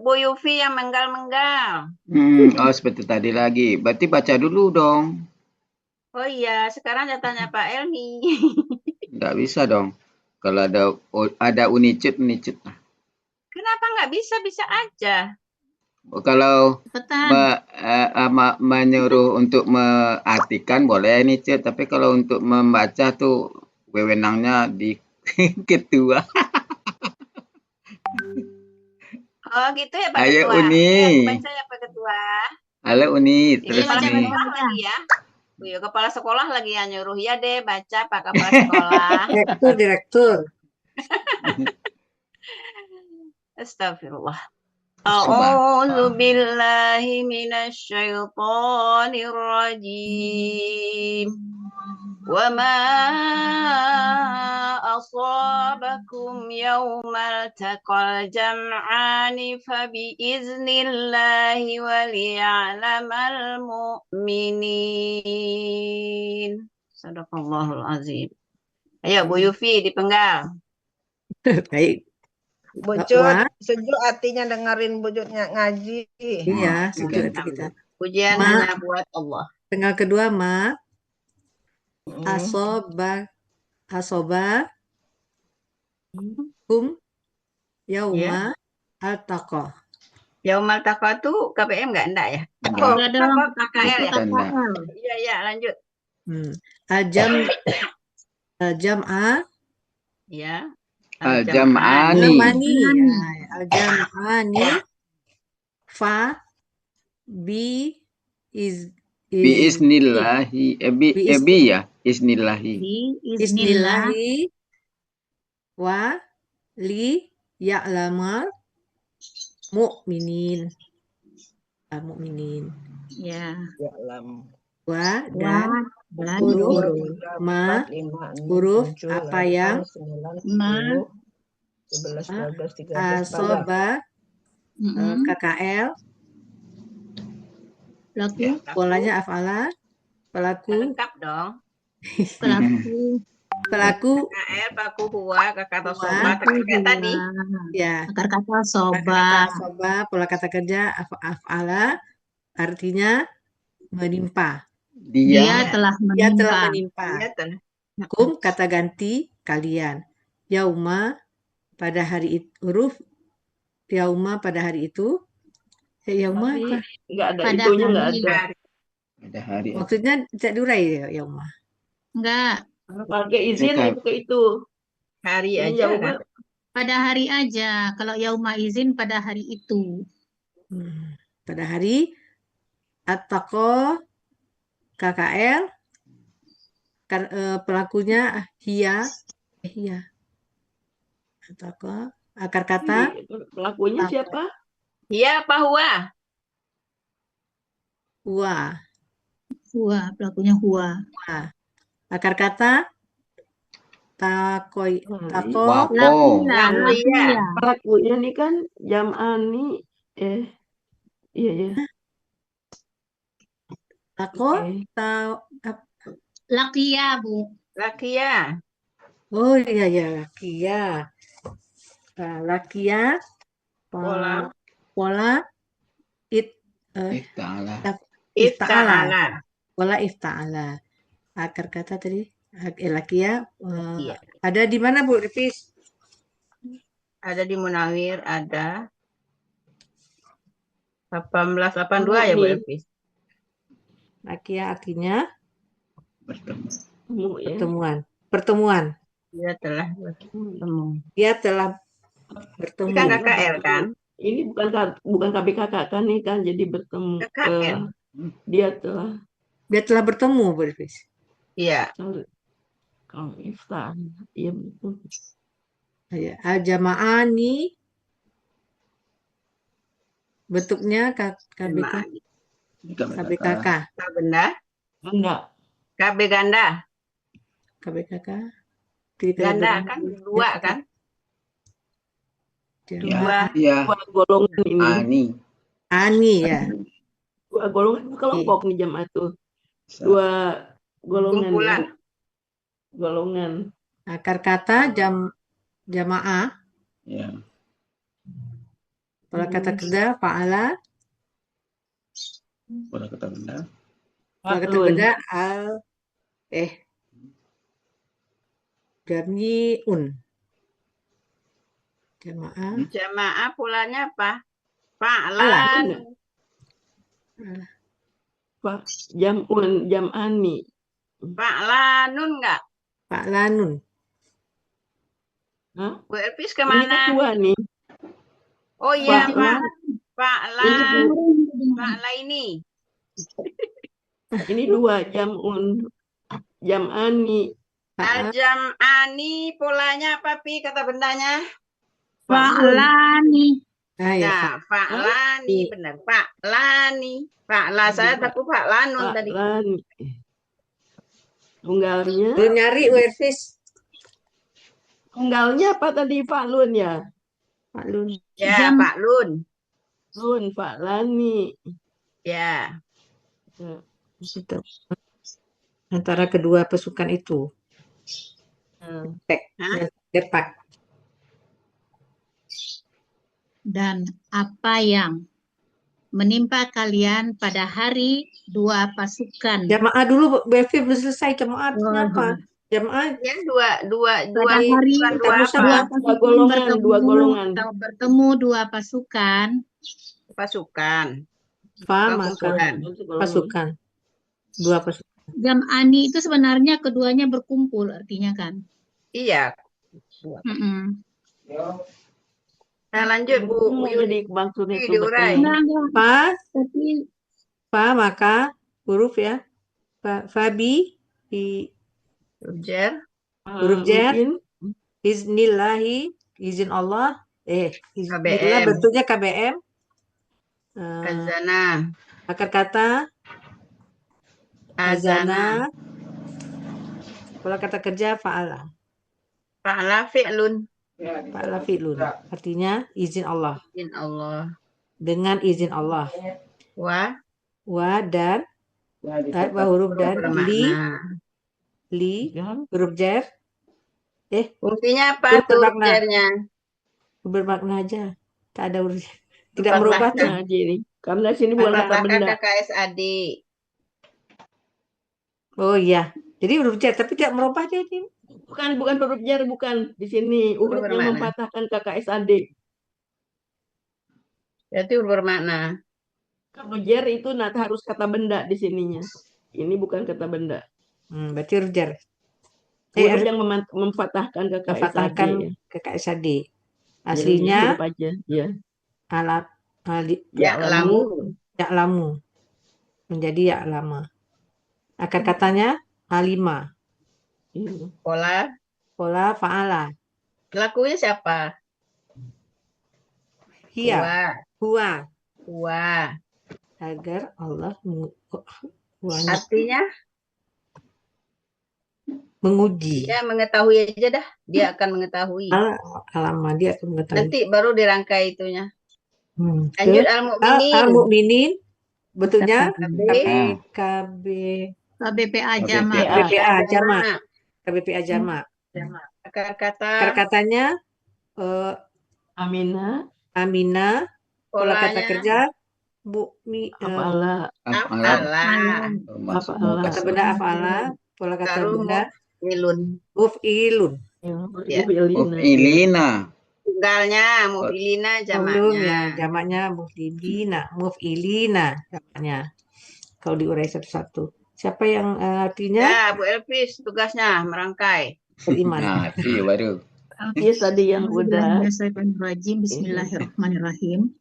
Bu Yufi yang menggal-menggal. Oh, seperti tadi lagi. Berarti baca dulu dong. Oh iya, sekarang saya tanya Pak Elmi. Nggak bisa dong. Kalau ada unicut. Kenapa nggak bisa? Bisa aja. Kalau menyuruh untuk mengartikan boleh unicut, tapi kalau untuk membaca tuh wewenangnya di ketua. Oh gitu ya Pak Ayo Ketua. Uni. Aku baca ya Pak Ketua. Halo Uni, Ini terus kepala nih. sekolah lagi ya. Iya, kepala sekolah lagi yang nyuruh ya deh baca Pak Kepala Sekolah. Direktur. Astagfirullah. A'udzu billahi minasy syaithanir rajim. Wa ma asabakum yawmal taqal jam'ani fa bi iznillahi wa liya'lamal mu'minin. Sadaqallahul azim. Ayo Bu Yufi dipenggal. Baik. Bucut, sejuk artinya dengerin Bucutnya ngaji. Iya, sejuk hati kita. Pujian hanya buat Allah. Tengah kedua, Ma. Asoba kum yauma al-taqa. Yaumal taqa tuh KPM nggak enggak ya? Oh, KKL ya? Iya, iya, lanjut. Al-jam'a. Ya. Al-jam'ani. Al-jam'ani fa bi Biiznillahi Bismillahi wa li ya'lamal mu'minin. Ya. Wa dan huruf apa yang asoba KKL polanya afala pelaku lengkap dong. Pelaku KKL pelaku huwa kata soba kayak tadi. Ya. Kata soba. Pola kata kerja afala artinya menimpa. Dia telah menimpa. Kum kata ganti kalian. Yauma pada hari itu, huruf yauma pada hari itu. Yauma apa? Enggak ada itunya, enggak ada. Ada hari. Maksudnya tidak diurai ya yauma. Enggak. Pakai izin pakai itu. Hari aja kan? Pada hari aja. Kalau yauma izin pada hari itu. Pada hari at-taqa KKL pelakunya hiya at-taqa Akar kata Pelakunya siapa? Iya, Pak Hua. hua. Hua, pelakunya hua. Akar kata tako. Wako. Lakia. Pelakunya nih kan jam'ani. Iya ya. Tako. Lakia, Bu. Lakia. Oh iya ya, lakia. Lakia. Pola. Pola. Ifta'ala. Ifta'ala. Pola ifta'ala. Akar kata tadi. Lakia. Ada di mana Bu Ripis? Ada di Munawir, ada 1882 ya Bu Elvis. Lakia artinya Pertemuan. Pertemuan. Dia telah bertemu. Dia telah bertemu. Ini kan KKR kan? Ini bukan KBKK kan nih kan, jadi bertemu. KKR. Dia telah bertemu Bu Ripis. Iya. Kalau iftar, iya betul. Al-Jama'ani bentuknya KBK. KBKK. Benda. KB ganda. KBKK. Ganda kan dua kan? Dua Iya. golongan ini. Ani ya. Dua golongan kelompok nih jamaah tuh. Dua golongan. Kumpulan. Ya. Golongan. Akar kata jamaah. Ya. Pola kata kerja fa'ala. Pola kata benda. Pola kata benda jam'iun. Jamaah. Jamaah polanya apa? Fa'lan. Jam'un, jam'ani. Fa'lanun enggak? Fa'lanun. Hah? Bu Elvis Ini kemana? kan dua nih. Oh iya, Fa'lan. Fa'la ini. Ini dua, jam'un, jam'ani. Al-jam'ani polanya apa Pi kata bendanya? Fa'lani. Nah, fa'lani benar. Fa'lani. Fa'la saya takut fa'lanun tadi. Tunggalnya. Belum nyari Werfis. Tunggalnya apa tadi fa'lun ya? Fa'lun. Ya, fa'lun. Lun, fa'lani. Ya. Antara kedua pasukan itu. Depak. Dan apa yang menimpa kalian pada hari dua pasukan. Jamaah dulu, Bevi belum selesai. Jamaah kenapa? Jamaah ya dua pada hari dua golongan bertemu dua pasukan. Pasukan. Dua pasukan. Jam'ani itu sebenarnya keduanya berkumpul artinya kan? Iya. Nah lanjut Bu. Jadi maksudnya itu diurai. Fa maka huruf ya. Fabi huruf jar. Iznillahi izin Allah. Iznillah bentuknya KBM. Azana. Akar kata azana. Pola kata kerja fa'ala. Fa'ala fi'lun. Fa'ala fi'lun. Artinya izin Allah. Izin Allah. Dengan izin Allah. Wa dan huruf dan li huruf jar. Fungsinya apa tuh jarnya? Bermakna aja. Tak ada huruf. Tidak merubah ini. Karena sini bukan kata benda. KSAD. Oh iya. Jadi huruf jar tapi tidak merubah dia ini. Bukan huruf jar, bukan di sini huruf yang mematahkan KKSAD. Berarti huruf bermakna. Kalau jar itu harus kata benda di sininya. Ini bukan kata benda. Berarti huruf jar. Huruf yang mematahkan KKSAD. Aslinya ya. Alat ya'lamu. Menjadi ya'lama. Akar katanya halima. Pola fa'ala. Pelakunya siapa? Hia. Huwa. Hua. Huwa. Agar Allah huanya Artinya menguji. dia mengetahui aja dah. Dia akan mengetahui. Alamak, dia akan mengetahui. Nanti baru dirangkai itunya. Ke Lanjut al-mu'minin. Al-Mu'minin. Betulnya KB. KBPA KBPA. jamak. KBPA jamak. KBPA jamak. Akar kata. Katanya Amina. Amina. Pola kata Polanya. kerja Afala. Masuk kata benda afala. Pola kata Baru benda muf'ilun. muf'ilun. Ya. Muf'ilina. Tunggalnya muf'ilina Belum jamaknya. ya, jamaknya muf'ilina jamaknya. Kalau diurai satu-satu. Siapa yang artinya Ya, Bu Elvis tugasnya merangkai. beriman? Nah, itu baru. Yes, tadi yang udah. Bismillahirrahmanirrahim.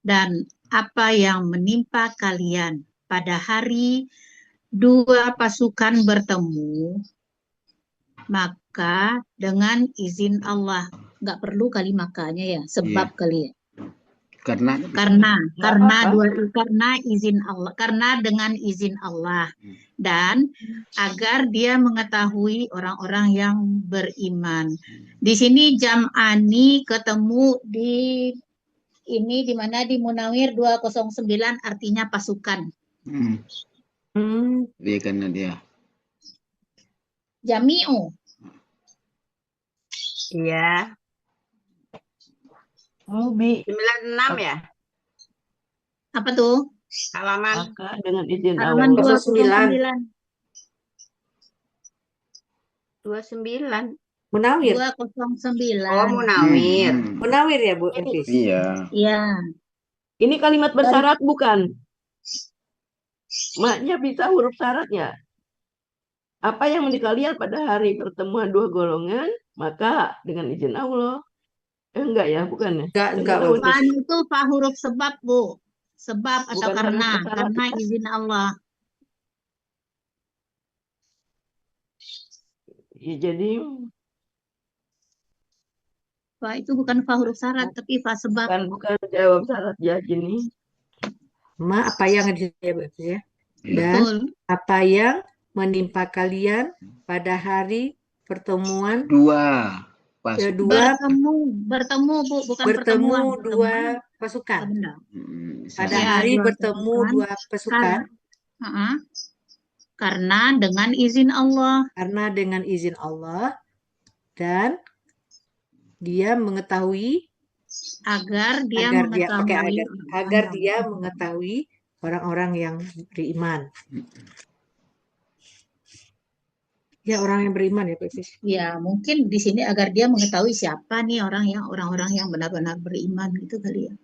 Dan apa yang menimpa kalian pada hari dua pasukan bertemu, maka dengan izin Allah, nggak perlu kali makanya ya, sebab kali ya. Karena Karena izin Allah, karena dengan izin Allah, dan agar dia mengetahui orang-orang yang beriman. Di sini jam'ani ketemu di ini di mana di Munawir 209 artinya pasukan. Dia karena dia. Jami'u. Iya. Mubi. 96 ya? Apa tuh? Halaman. Maka dengan izin Halaman Allah. 209. 29. Munawir. 209. Oh, Munawir. Munawir ya Bu Elvis? Iya. Iya. Ini kalimat bersyarat bukan? Maknya bisa huruf syaratnya. Apa yang menimpa kalian pada hari pertemuan dua golongan, maka dengan izin Allah. Enggak ya, bukan ya? Enggak. Fa itu fa huruf sebab, Bu. Sebab atau Bukan karena izin Allah. Ya, jadi Fa itu bukan fa huruf syarat, tapi fa sebab. bukan jawab syarat ya gini. Apa yang dijawab ya? Dan Betul. apa yang menimpa kalian pada hari pertemuan Bertemu, Bu, bukan bertemu pertemuan. dua pasukan. Pada Ya, hari dua bertemu dua pasukan. Karena dengan izin Allah. Karena dengan izin Allah dan dia mengetahui agar dia mengetahui orang-orang yang beriman. Ya, orang yang beriman ya, Pak Sis. Ya, mungkin di sini agar dia mengetahui siapa nih orang-orang yang benar-benar beriman gitu kali ya.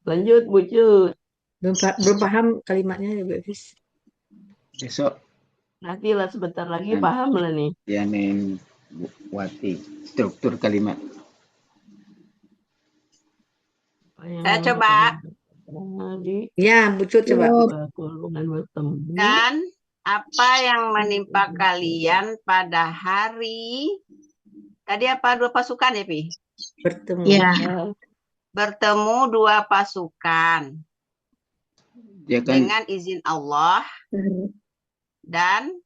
Lanjut, Bu Cut. Belum paham kalimatnya ya, Bu Sis. Besok. Nanti lah sebentar lagi paham lah nih. Ya, Neng Wati. Struktur kalimat. Saya coba. Ya, Bu Cut coba. Dan apa yang menimpa kalian pada hari tadi apa dua pasukan ya, Pi? Bertemu. Ya. Bertemu dua pasukan. Ya kan? Dengan izin Allah dan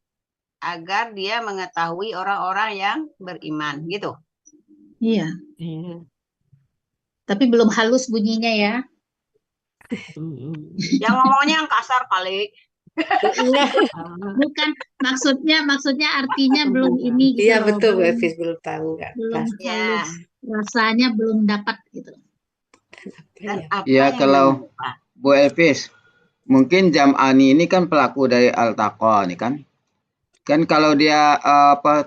agar dia mengetahui orang-orang yang beriman, gitu. Iya. Tapi belum halus bunyinya ya. Yang ngomongnya yang kasar kali. Bukan, maksudnya artinya belum ini gitu. Iya betul, Bu Elvis belum tahu kan. Belum halus. Rasanya belum dapat gitu. Ya kalau Bu Elvis, mungkin jam'ani ini kan pelaku dari al-taqa nih kan. Kan kalau dia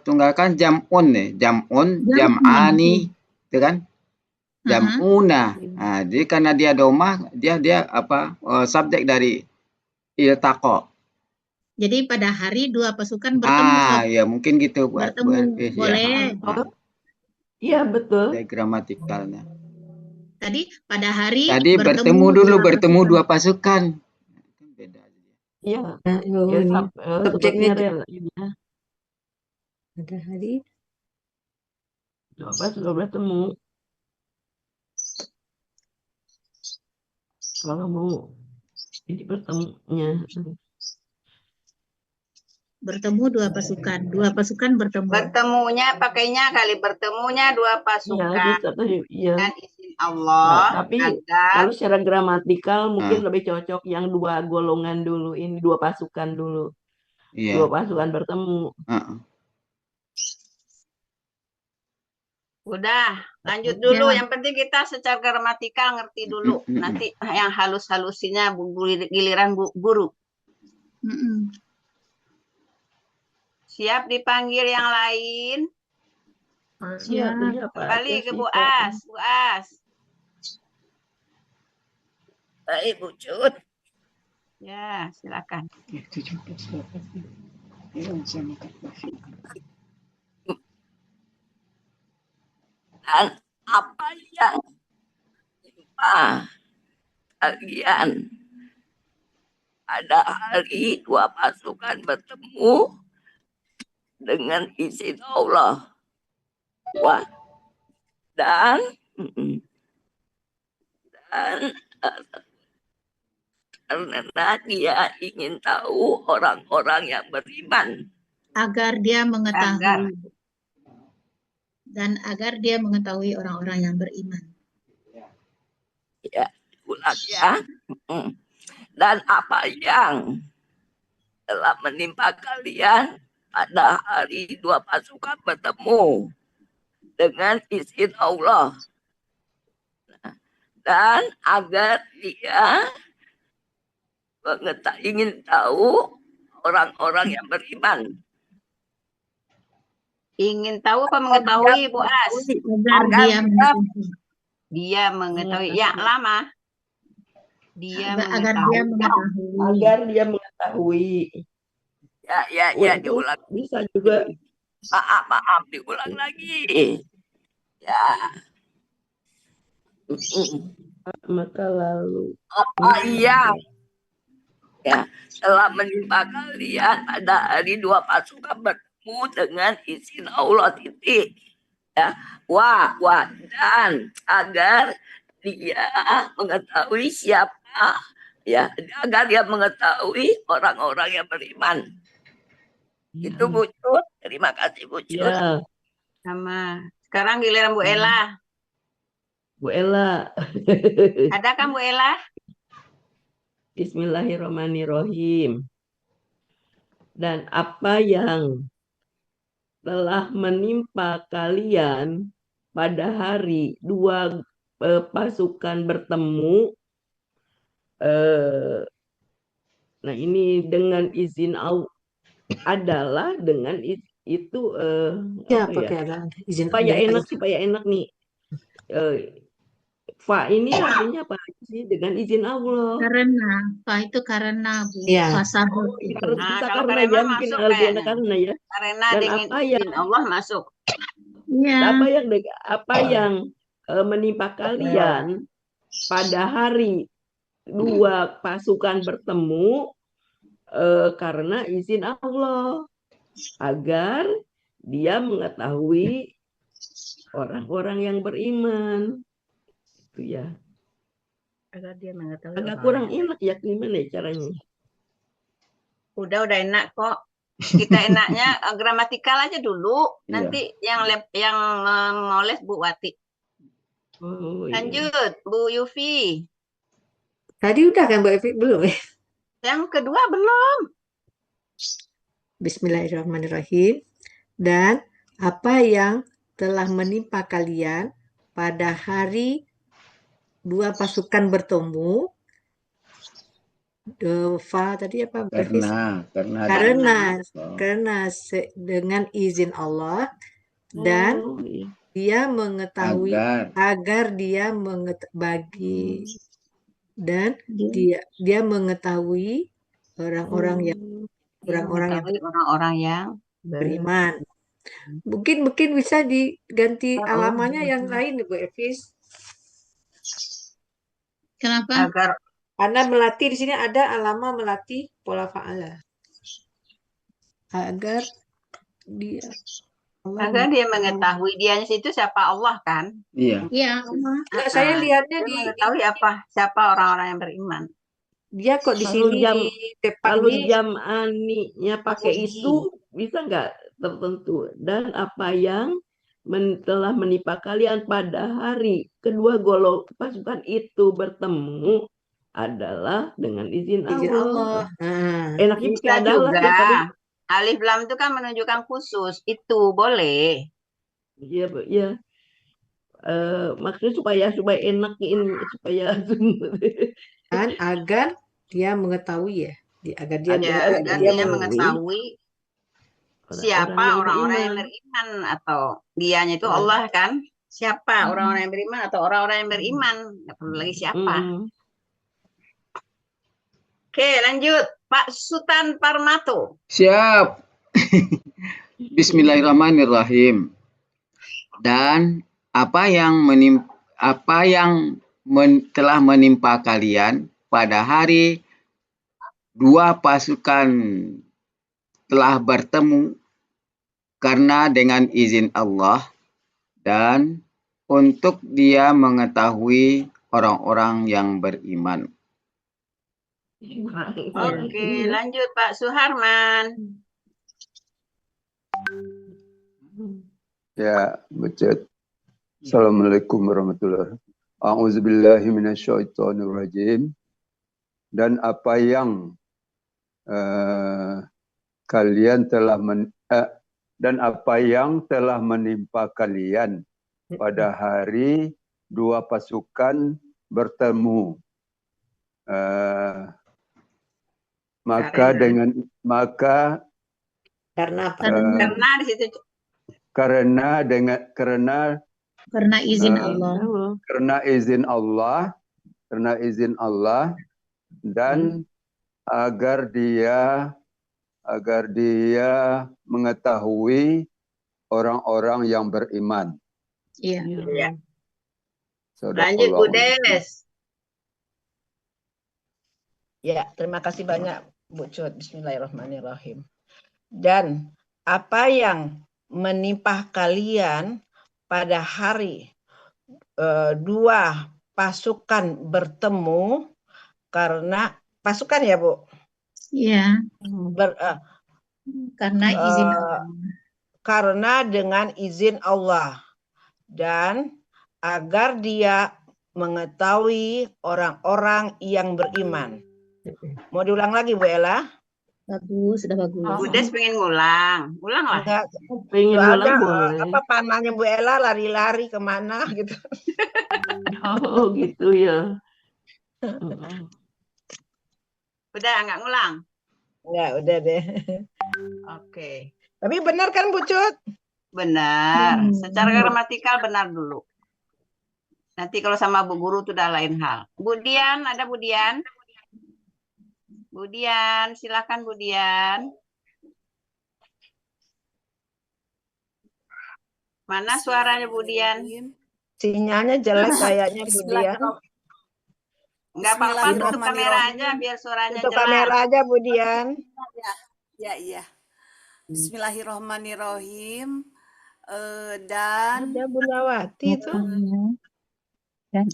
tunggalkan jam'un nih, jam'ani, itu kan? Jam'una. Nah, jadi karena dia domah, dia subjek dari iltaqa. Jadi pada hari dua pasukan bertemu. Ya mungkin gitu buat bertemu. Boleh. Iya, betul. Dari gramatikalnya. Tadi pada hari bertemu dua pasukan. Beda. Iya. Subjeknya pada hari dua pasukan bertemu. Kalau mau ini bertemunya. Bertemu dua pasukan bertemu. Bertemunya pakainya kali bertemunya dua Iya, pasukan bisa tadi. Iya. dengan izin Nah, Allah tapi agar kalau secara gramatikal mungkin Ah, lebih cocok yang dua golongan dulu, ini dua pasukan dulu. Dua iya. pasukan bertemu. Ah, udah lanjut Ya. dulu. Yang penting kita secara gramatikal ngerti dulu. mm. Nanti yang halus-halusinya giliran guru. Mm-mm. Siap dipanggil yang lain. Ini Siap. artinya apa aja Kembali ke sih, Bu Kak? As. Bu As. Baik, Bu Cut. Ya, silakan. Dan apa yang kalian pada hari dua pasukan bertemu dengan izin Allah. Wah, dan karena dia ingin tahu orang-orang yang beriman. Agar dia mengetahui. Dan agar dia mengetahui orang-orang yang beriman. Ya, ulang ya. Dan apa yang telah menimpa kalian pada hari dua pasukan bertemu dengan izin Allah. Dan agar dia ingin tahu orang-orang yang beriman. Ingin tahu apa mengetahui, Bu As? Agar dia mengetahui. Ya, lama. Agar dia mengetahui. Agar dia mengetahui. Ya, diulang. Bisa juga. Maaf, diulang lagi. Ya. Maka lalu. Apa yang telah menimpa kalian pada hari dua pasukan bertemu dengan izin Allah titik. Ya, wah, dan agar dia mengetahui siapa, ya, agar dia mengetahui orang-orang yang beriman. Itu Bu Cut. Terima kasih Bu Cut. Ya. Sama. Sekarang giliran Bu Ella. Bu Ella. Ada kan Bu Ella? Bismillahirrahmanirrahim. Dan apa yang telah menimpa kalian pada hari dua pasukan bertemu, nah ini dengan izin Allah adalah dengan itu Ya, apa pakai ya? ada izin Supaya enak nih. Fa ini artinya apa sih? Dengan izin Allah. Karena, fa itu karena, Bu. Iya. Fasabut. Bisa kalau karena ya, mungkin masuk lebih enak kayaknya. karena ya. Karena Dan dengan apa yang izin Allah masuk. Iya. Apa yang menimpa kalian pada hari dua pasukan bertemu karena izin Allah agar dia mengetahui orang-orang yang beriman. Itu ya. Agar dia mengetahui. Agak kurang enak ya, gimana ya caranya? Udah enak kok. Kita enaknya gramatikal aja dulu. Nanti yang memoles Bu Wati. Oh, Lanjut, Bu Yufi. Tadi udah kan Bu Evi? Belum ya? Yang kedua belum. Bismillahirrahmanirrahim. Dan apa yang telah menimpa kalian pada hari dua pasukan bertemu. Fa tadi apa? Karena dengan izin Allah dan dia mengetahui agar dia mengetahui dia mengetahui orang-orang yang beriman. Mungkin bisa diganti alamannya yang lain Bu Evis. Kenapa? Karena melatih di sini ada alama melatih pola fa'ala. Agar dia Agar dia mengetahui dianya itu siapa, Allah kan? Iya. Iya, Allah. Nah, saya lihatnya Dia di mengetahui siapa orang-orang yang beriman. dia kok di Kalau sini jam di depan kalau nih jam aninya pakai itu bisa nggak tertentu? Dan apa yang telah menimpa kalian pada hari kedua pasukan itu bertemu adalah dengan izin izin Allah. Allah. Nah, Enaknya Bisa pakai adalah juga. ya tadi. Alif lam itu kan menunjukkan khusus. Itu boleh. Iya, iya. Maksudnya supaya enakin supaya kan agar dia mengetahui ya, agar dia Agar dia mengetahui mengetahui siapa orang-orang yang beriman, atau dianya itu Allah kan? Siapa orang-orang yang beriman atau orang-orang yang beriman? Nggak perlu lagi siapa. Oke, lanjut Pak Sutan Parmato. Siap. Bismillahirrahmanirrahim. Dan apa yang telah menimpa kalian pada hari dua pasukan telah bertemu karena dengan izin Allah, dan untuk dia mengetahui orang-orang yang beriman. Oke, lanjut Pak Suharman. Ya, betul. Assalamualaikum warahmatullahi wabarakatuh. A'udzubillahi minasyaitonirrajim. Dan apa yang kalian telah dan apa yang telah menimpa kalian pada hari dua pasukan bertemu, Karena di situ karena izin Allah. Karena izin Allah dan agar dia mengetahui orang-orang yang beriman. Iya. Lanjut Bu Des. Ya, terima kasih banyak Bu Cut. Bismillahirrahmanirrahim. Dan apa yang menimpa kalian pada hari dua pasukan bertemu, karena pasukan ya Bu? Iya. Karena izin Allah. Karena dengan izin Allah, dan agar dia mengetahui orang-orang yang beriman. Mau diulang lagi Bu Ella? Bagus, sudah bagus. Bu Des pengen ngulang. Ulang lah. Enggak, pengen soalnya ngulang boleh. apa panahnya Bu Ella lari-lari kemana gitu. Oh gitu ya. Udah nggak ngulang? Enggak, udah deh. Oke. Tapi benar kan Bu Cut? Benar. Secara gramatikal benar dulu. Nanti kalau sama Bu Guru itu udah lain hal. Bu Dian, ada Bu Dian? Bu Dian, silakan Bu Dian. Mana suaranya Bu Dian? Sinyalnya jelek kayaknya Bu Dian. Enggak apa-apa, tutup kamera aja biar suaranya tutup jelas. Kamera aja Bu Dian. Ya. Bismillahirrahmanirrahim. Dan ada Bu Nawati itu. Dan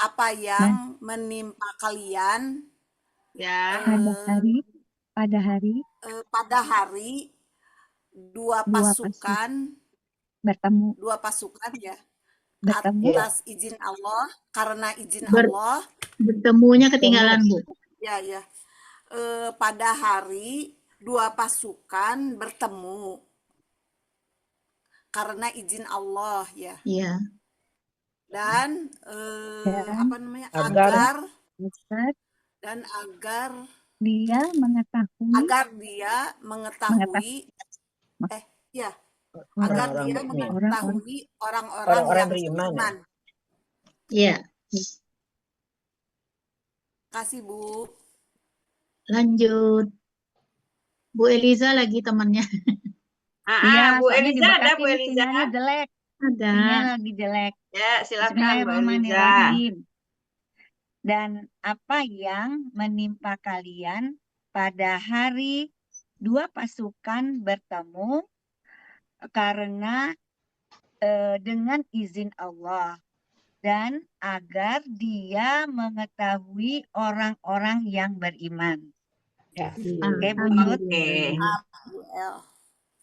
apa yang menimpa kalian ya pada hari dua pasukan bertemu, dua pasukan ya, bertemu atas izin Allah, karena izin Allah bertemunya ketinggalan Bu. Ya. Pada hari dua pasukan bertemu karena izin Allah ya. Iya. Dan apa namanya, agar dia mengetahui agar dia mengetahui orang-orang yang beriman. Iya. Kasih Bu. Lanjut. Bu Eliza lagi temannya. Bu Eliza ada Bu Eliza? Sinyalnya jelek. Ada. Sinyal lagi jelek. Ya, silakan Bu Eliza. Bismillahirrahmanirrahim. Dan apa yang menimpa kalian pada hari dua pasukan bertemu karena dengan izin Allah dan agar dia mengetahui orang-orang yang beriman. Ya. Oke, Bu Cut. Oke.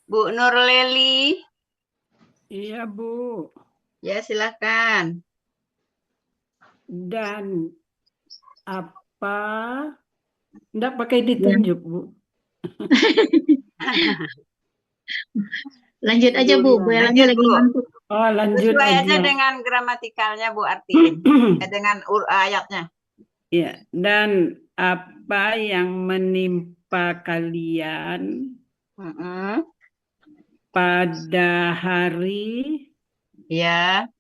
Bu Nurleli. Iya, Bu. Ya, silakan. Dan apa? Enggak pakai ditunjuk, Bu. Lanjut aja Bu, Bu Elanya Lanjut, lagi Bu. ngantuk. Oh, lanjut Sesuai aja aja. dengan gramatikalnya, Bu, artiin. Dengan ayatnya. Ya, dan apa yang menimpa kalian pada hari Ya.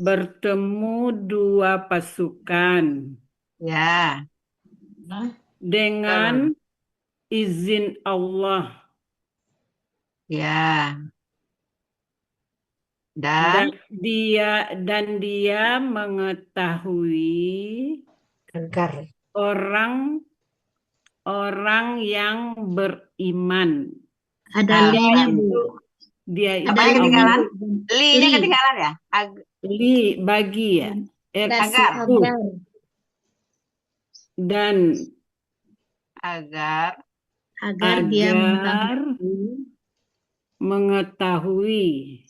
bertemu dua pasukan Ya. dengan izin Allah Ya. dan dia mengetahui orang yang beriman. Ada li-nya, Bu. Dia itu Apanya ketinggalan? Li-nya Li. ketinggalan ya? Li bagi ya. Agar. Dan agar dia mengetahui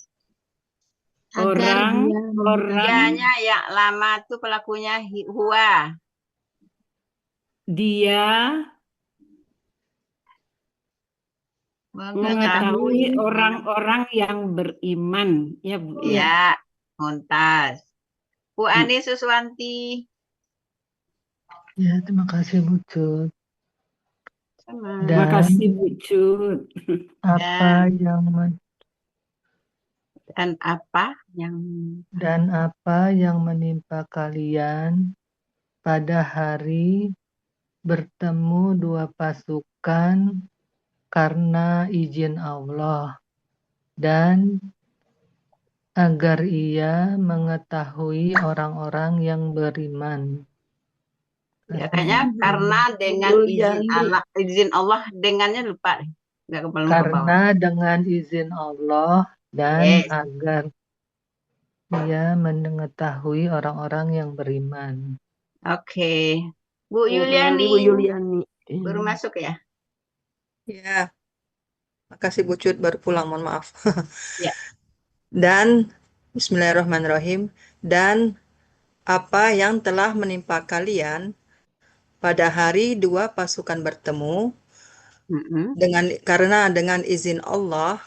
Agar orang dianya ya lama tuh pelakunya huwa. Dia mengetahui orang-orang yang beriman, ya Bu. Ya, Muntas. Bu Ani Suswanti. Ya, terima kasih Bu Cut. Terima kasih Bu Cut. Apa yang dan apa yang menimpa kalian pada hari bertemu dua pasukan karena izin Allah dan agar ia mengetahui orang-orang yang beriman. Ya, kayaknya karena dengan izin Allah dengannya lupa. Karena dengan izin Allah dan agar ia mengetahui orang-orang yang beriman. Oke. Bu Yuliani. Bu Yuliani. Baru masuk ya? Ya. Makasih Bu Cut, baru pulang, mohon maaf. Ya. Dan Bismillahirrahmanirrahim. Dan apa yang telah menimpa kalian pada hari dua pasukan bertemu karena dengan izin Allah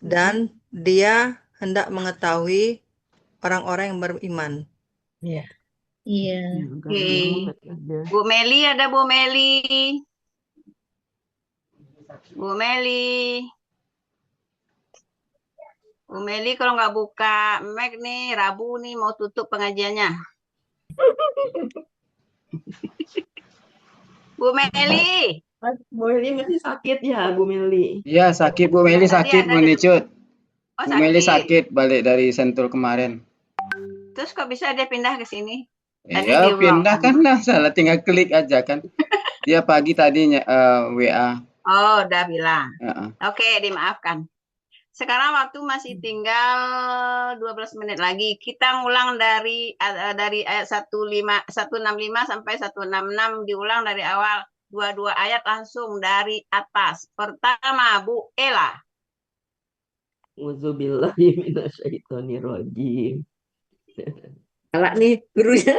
dan dia hendak mengetahui orang-orang yang beriman. Iya. Iya. Oke. Bu Meli, ada Bu Meli. Bu Meli. Bu Meli kalau nggak buka mic nih, Rabu nih mau tutup pengajiannya. Bu Meli. Bu Meli masih sakit ya, Bu Meli? Iya, sakit Bu Meli, sakit Bu Nicut. Bu Meli sakit balik dari Sentul kemarin. Terus kok bisa dia pindah ke sini? Iya, pindah kan lah, salah tinggal klik aja kan. Dia pagi tadinya WA. Oh, udah bilang. Oke, dimaafkan. Sekarang waktu masih tinggal 12 menit lagi. Kita ngulang dari ayat 165 sampai 166, diulang dari awal. Dua-dua ayat langsung dari atas. Pertama, Bu Ela. Auzubillahi minasyaitonirrajim. Salah nih gurunya.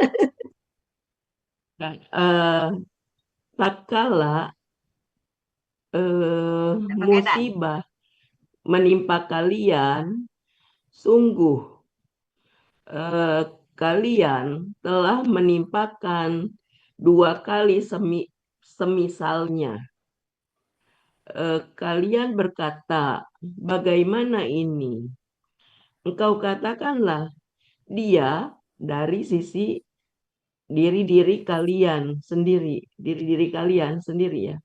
Tatkala musibah menimpa kalian, sungguh kalian telah menimpakan dua kali semisalnya. Kalian berkata, bagaimana ini? Engkau katakanlah, dia dari sisi diri kalian sendiri ya.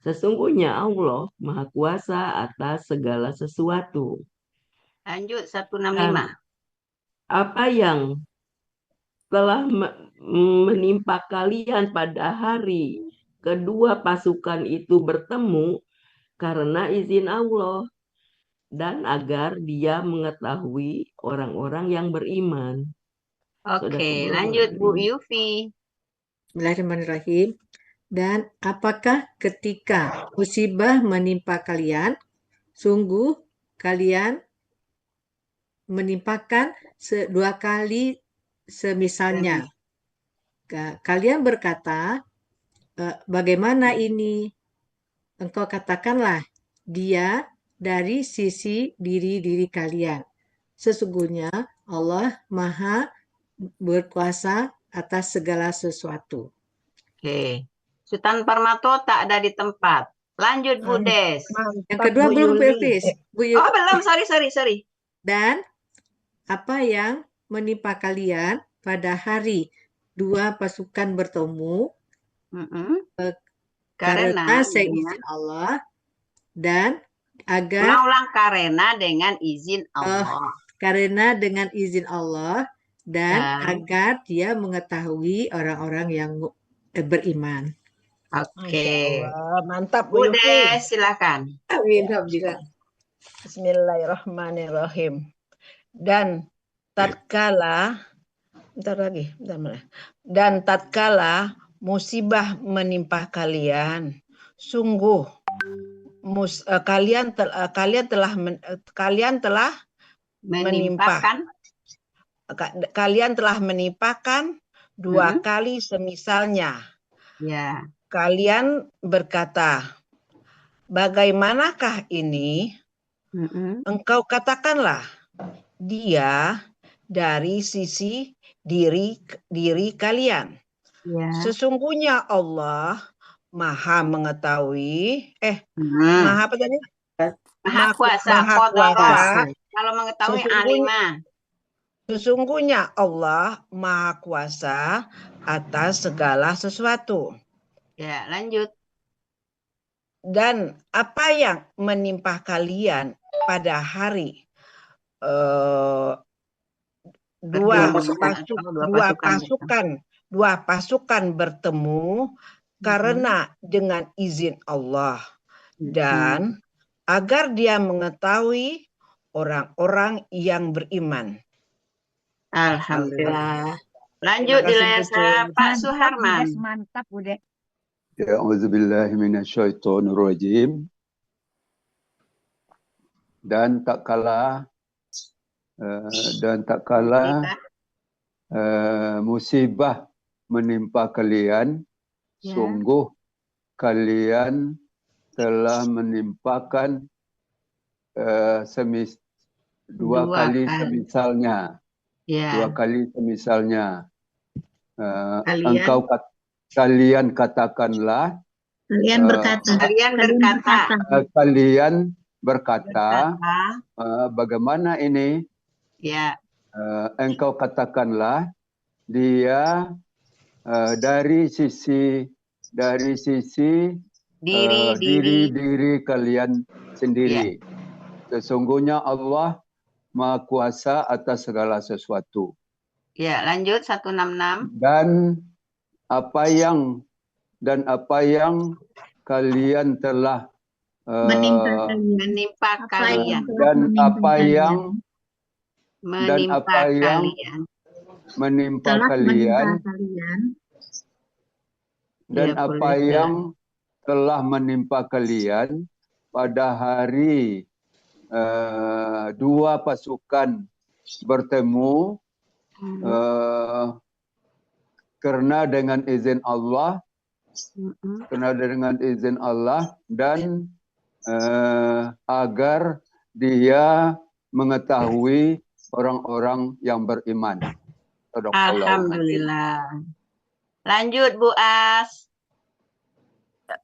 Sesungguhnya Allah Maha Kuasa atas segala sesuatu. Lanjut 165. Apa yang telah menimpa kalian pada hari kedua pasukan itu bertemu karena izin Allah dan agar dia mengetahui orang-orang yang beriman. Oke, lanjut Bu Yufi. Bismillahirrahmanirrahim. Dan apakah ketika musibah menimpa kalian, sungguh kalian menimpakan dua kali semisalnya. Kalian berkata, bagaimana ini? Engkau katakanlah, dia dari sisi diri kalian. Sesungguhnya Allah Maha berkuasa atas segala sesuatu. Oke. Sultan Parmato tak ada di tempat. Lanjut Bu Des. Yang kedua belum Pervis. Oh belum, sorry. Dan apa yang menimpa kalian pada hari dua pasukan bertemu karena seizin Allah dan agar ulang karena dengan izin Allah. Karena dengan izin Allah dan agar dia mengetahui orang-orang yang beriman. Oke. Mantap Bu Des, silakan. Amin. Bismillahirrahmanirrahim. Dan tatkala musibah menimpa kalian, sungguh kalian telah menimpakan dua kali semisalnya. Ya. Kalian berkata, bagaimanakah ini? Engkau katakanlah, dia dari sisi diri kalian. Sesungguhnya Allah Maha mengetahui, Maha apa tadi? Maha kuasa. Kalau mengetahui alimah. Sesungguhnya Allah Maha kuasa atas segala sesuatu. Ya, lanjut. Dan apa yang menimpa kalian pada hari dua pasukan bertemu karena dengan izin Allah dan agar dia mengetahui orang-orang yang beriman. Alhamdulillah. Lanjut di layar Pak Suharman. Mantap, Bude. A'udzubillahi minasyaitonirrajim. Dan tak kalah musibah menimpa kalian, sungguh kalian telah menimpakan dua kali semisalnya. Dua kali semisalnya. Kalian katakanlah. Kalian berkata. Bagaimana ini? Ya. Engkau katakanlah dia dari sisi diri kalian sendiri. Sesungguhnya Allah Maha Kuasa atas segala sesuatu. Ya, lanjut 166. Dan apa yang kalian telah menimpa kalian. Dan apa yang menimpa kalian. Dan apa yang telah menimpa kalian pada hari dua pasukan bertemu karena dengan izin Allah, dan agar dia mengetahui orang-orang yang beriman. Alhamdulillah. Lanjut Bu As. Dan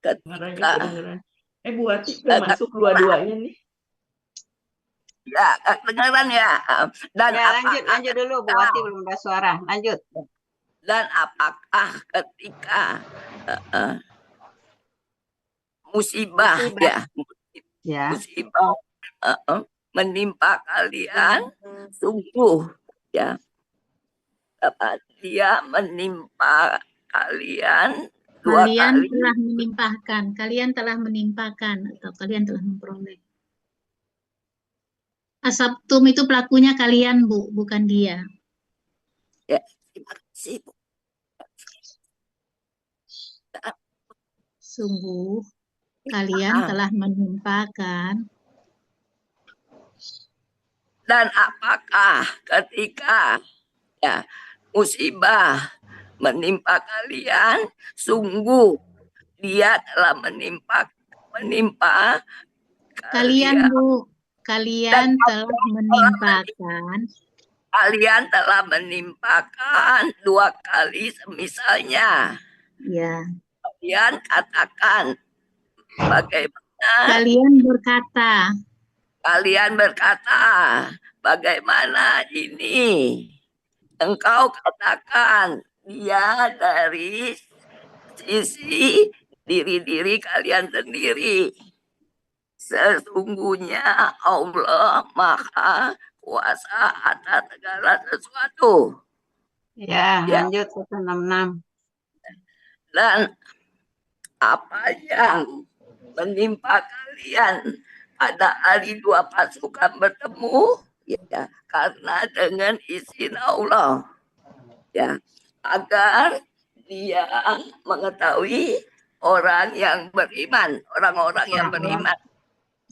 ketika Bu Ati udah masuk dua-duanya nih. Ya, kedengaran ya. Dan ya, lanjut dulu Bu Ati belum ada suara. Lanjut. Dan apakah ketika musibah menimpa kalian, sungguh ya Dia menimpa kalian dua Kalian kali. telah menimpahkan, kalian telah menimpakan, atau kalian telah memperoleh. Asabtum itu pelakunya kalian, Bu, bukan dia. Ya, terima kasih, Bu. Sungguh, kalian telah menimpakan. Dan apakah ketika ya musibah menimpa kalian, sungguh dia telah menimpa Kalian, Bu, kalian telah menimpakan. Kalian telah menimpakan dua kali semisalnya. Ya. Kalian katakan bagaimana? Kalian berkata, bagaimana ini? Engkau katakan dia dari sisi diri-diri kalian sendiri. Sesungguhnya Allah Maha Kuasa atas segala sesuatu. Ya, lanjut 166. Dan apa yang menimpa kalian pada hari dua pasukan bertemu, ya, karena dengan izin Allah, ya, agar dia mengetahui orang yang beriman, orang-orang yang beriman.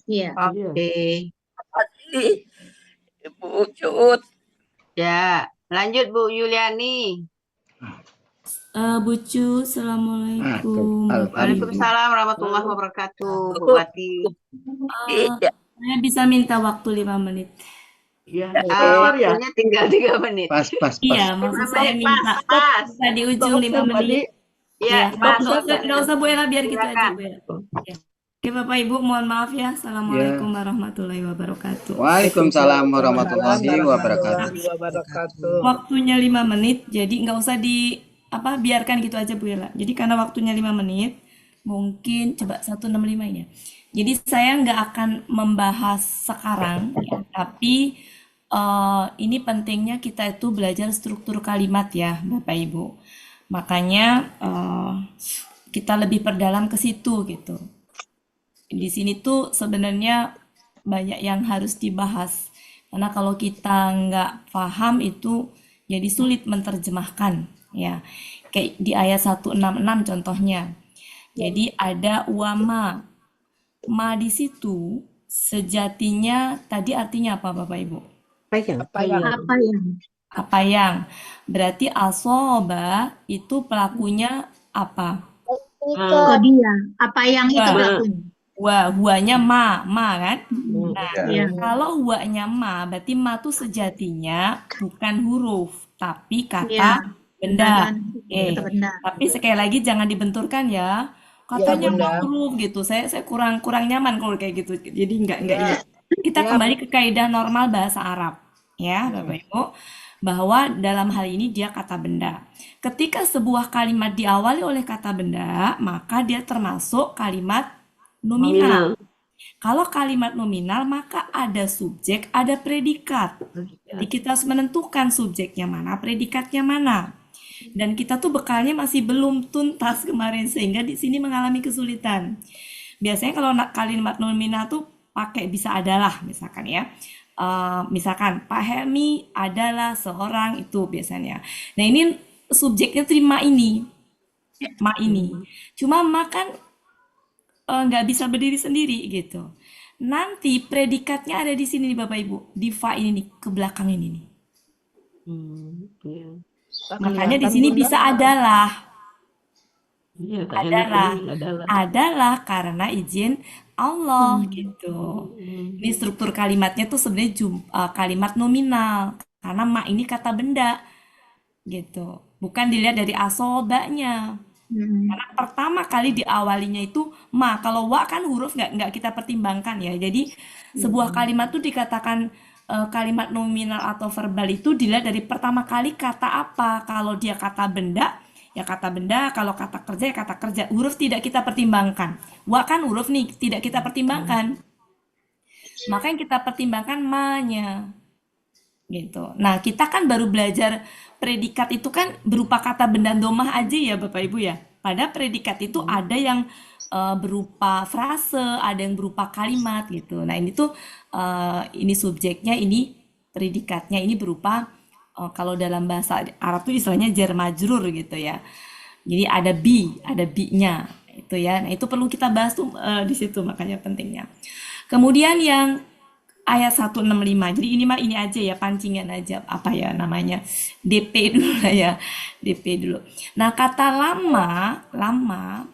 Iya. Oke. Terima kasih, Ibu Cut. Ya, lanjut Bu Yuliani. Bu Cu, Assalamualaikum. Waalaikumsalam warahmatullahi wabarakatuh, Bu Wati. Saya bisa minta waktu 5 menit. Iya, Waktunya tinggal 3 menit. Pas. Iya, maksud saya minta bisa di ujung 5 menit. Iya, nggak usah Bu Ella, biar gitu aja Bu Ella. Ya. Oke Bapak Ibu, mohon maaf ya. Assalamualaikum warahmatullahi wabarakatuh. Waalaikumsalam warahmatullahi wabarakatuh. Waktunya 5 menit, jadi nggak usah biarkan gitu aja Bu Ella. Jadi karena waktunya 5 menit, mungkin coba 165 ini ya. Jadi saya nggak akan membahas sekarang, ya, tapi ini pentingnya kita itu belajar struktur kalimat ya Bapak Ibu. Makanya kita lebih perdalam ke situ gitu. Di sini tuh sebenarnya banyak yang harus dibahas. Karena kalau kita nggak paham itu jadi sulit menerjemahkan ya. Kayak di ayat 166 contohnya. Jadi ada wama. Ma di situ sejatinya tadi artinya apa Bapak Ibu? Apa yang? Berarti asoba itu pelakunya apa? Dia. Apa yang itu pelakunya? Huanya ma kan? Nah, kalau huanya ma, berarti ma itu sejatinya bukan huruf, tapi kata benda. Tapi sekali lagi jangan dibenturkan ya. Katanya ma huruf gitu. Saya kurang nyaman kalau kayak gitu. Jadi enggak ini. Kita kembali ke kaidah normal bahasa Arab, ya Bapak Ibu, bahwa dalam hal ini dia kata benda. Ketika sebuah kalimat diawali oleh kata benda, maka dia termasuk kalimat nominal. Kalau kalimat nominal, maka ada subjek, ada predikat. Jadi kita harus menentukan subjeknya mana, predikatnya mana. Dan kita tuh bekalnya masih belum tuntas kemarin, sehingga di sini mengalami kesulitan. Biasanya kalau kalimat nominal tuh pakai bisa adalah, misalkan ya. Misalkan Pak Helmi adalah seorang itu biasanya. Nah ini subjeknya terima ini, ma ini. Cuma makan nggak bisa berdiri sendiri gitu. Nanti predikatnya ada di sini nih Bapak Ibu, di fa ini nih, ke belakang ini nih. Makanya di sini bisa adalah. Adalah karena izin Allah gitu. Ini struktur kalimatnya tuh sebenarnya kalimat nominal karena ma ini kata benda gitu. Bukan dilihat dari asobanya. Karena pertama kali diawalinya itu ma, kalau wa kan huruf nggak kita pertimbangkan ya. Jadi sebuah kalimat tuh dikatakan kalimat nominal atau verbal itu dilihat dari pertama kali kata apa. Kalau dia kata benda, ya kata benda. Kalau kata kerja, ya kata kerja. Huruf tidak kita pertimbangkan. Wa kan huruf nih tidak kita pertimbangkan. Maka yang kita pertimbangkan ma-nya. gitu. Nah, kita kan baru belajar predikat itu kan berupa kata benda domah aja ya Bapak Ibu ya. Pada predikat itu ada yang berupa frase, ada yang berupa kalimat gitu. Nah, ini tuh ini subjeknya, ini predikatnya, ini berupa kalau dalam bahasa Arab tuh istilahnya jar majrur gitu ya. Jadi ada be-nya itu ya. Nah, itu perlu kita bahas tuh di situ, makanya pentingnya. Kemudian yang ayat 165. Jadi ini mah ini aja ya, pancingan aja, apa ya namanya, DP dulu lah ya, DP dulu. Nah, kata lama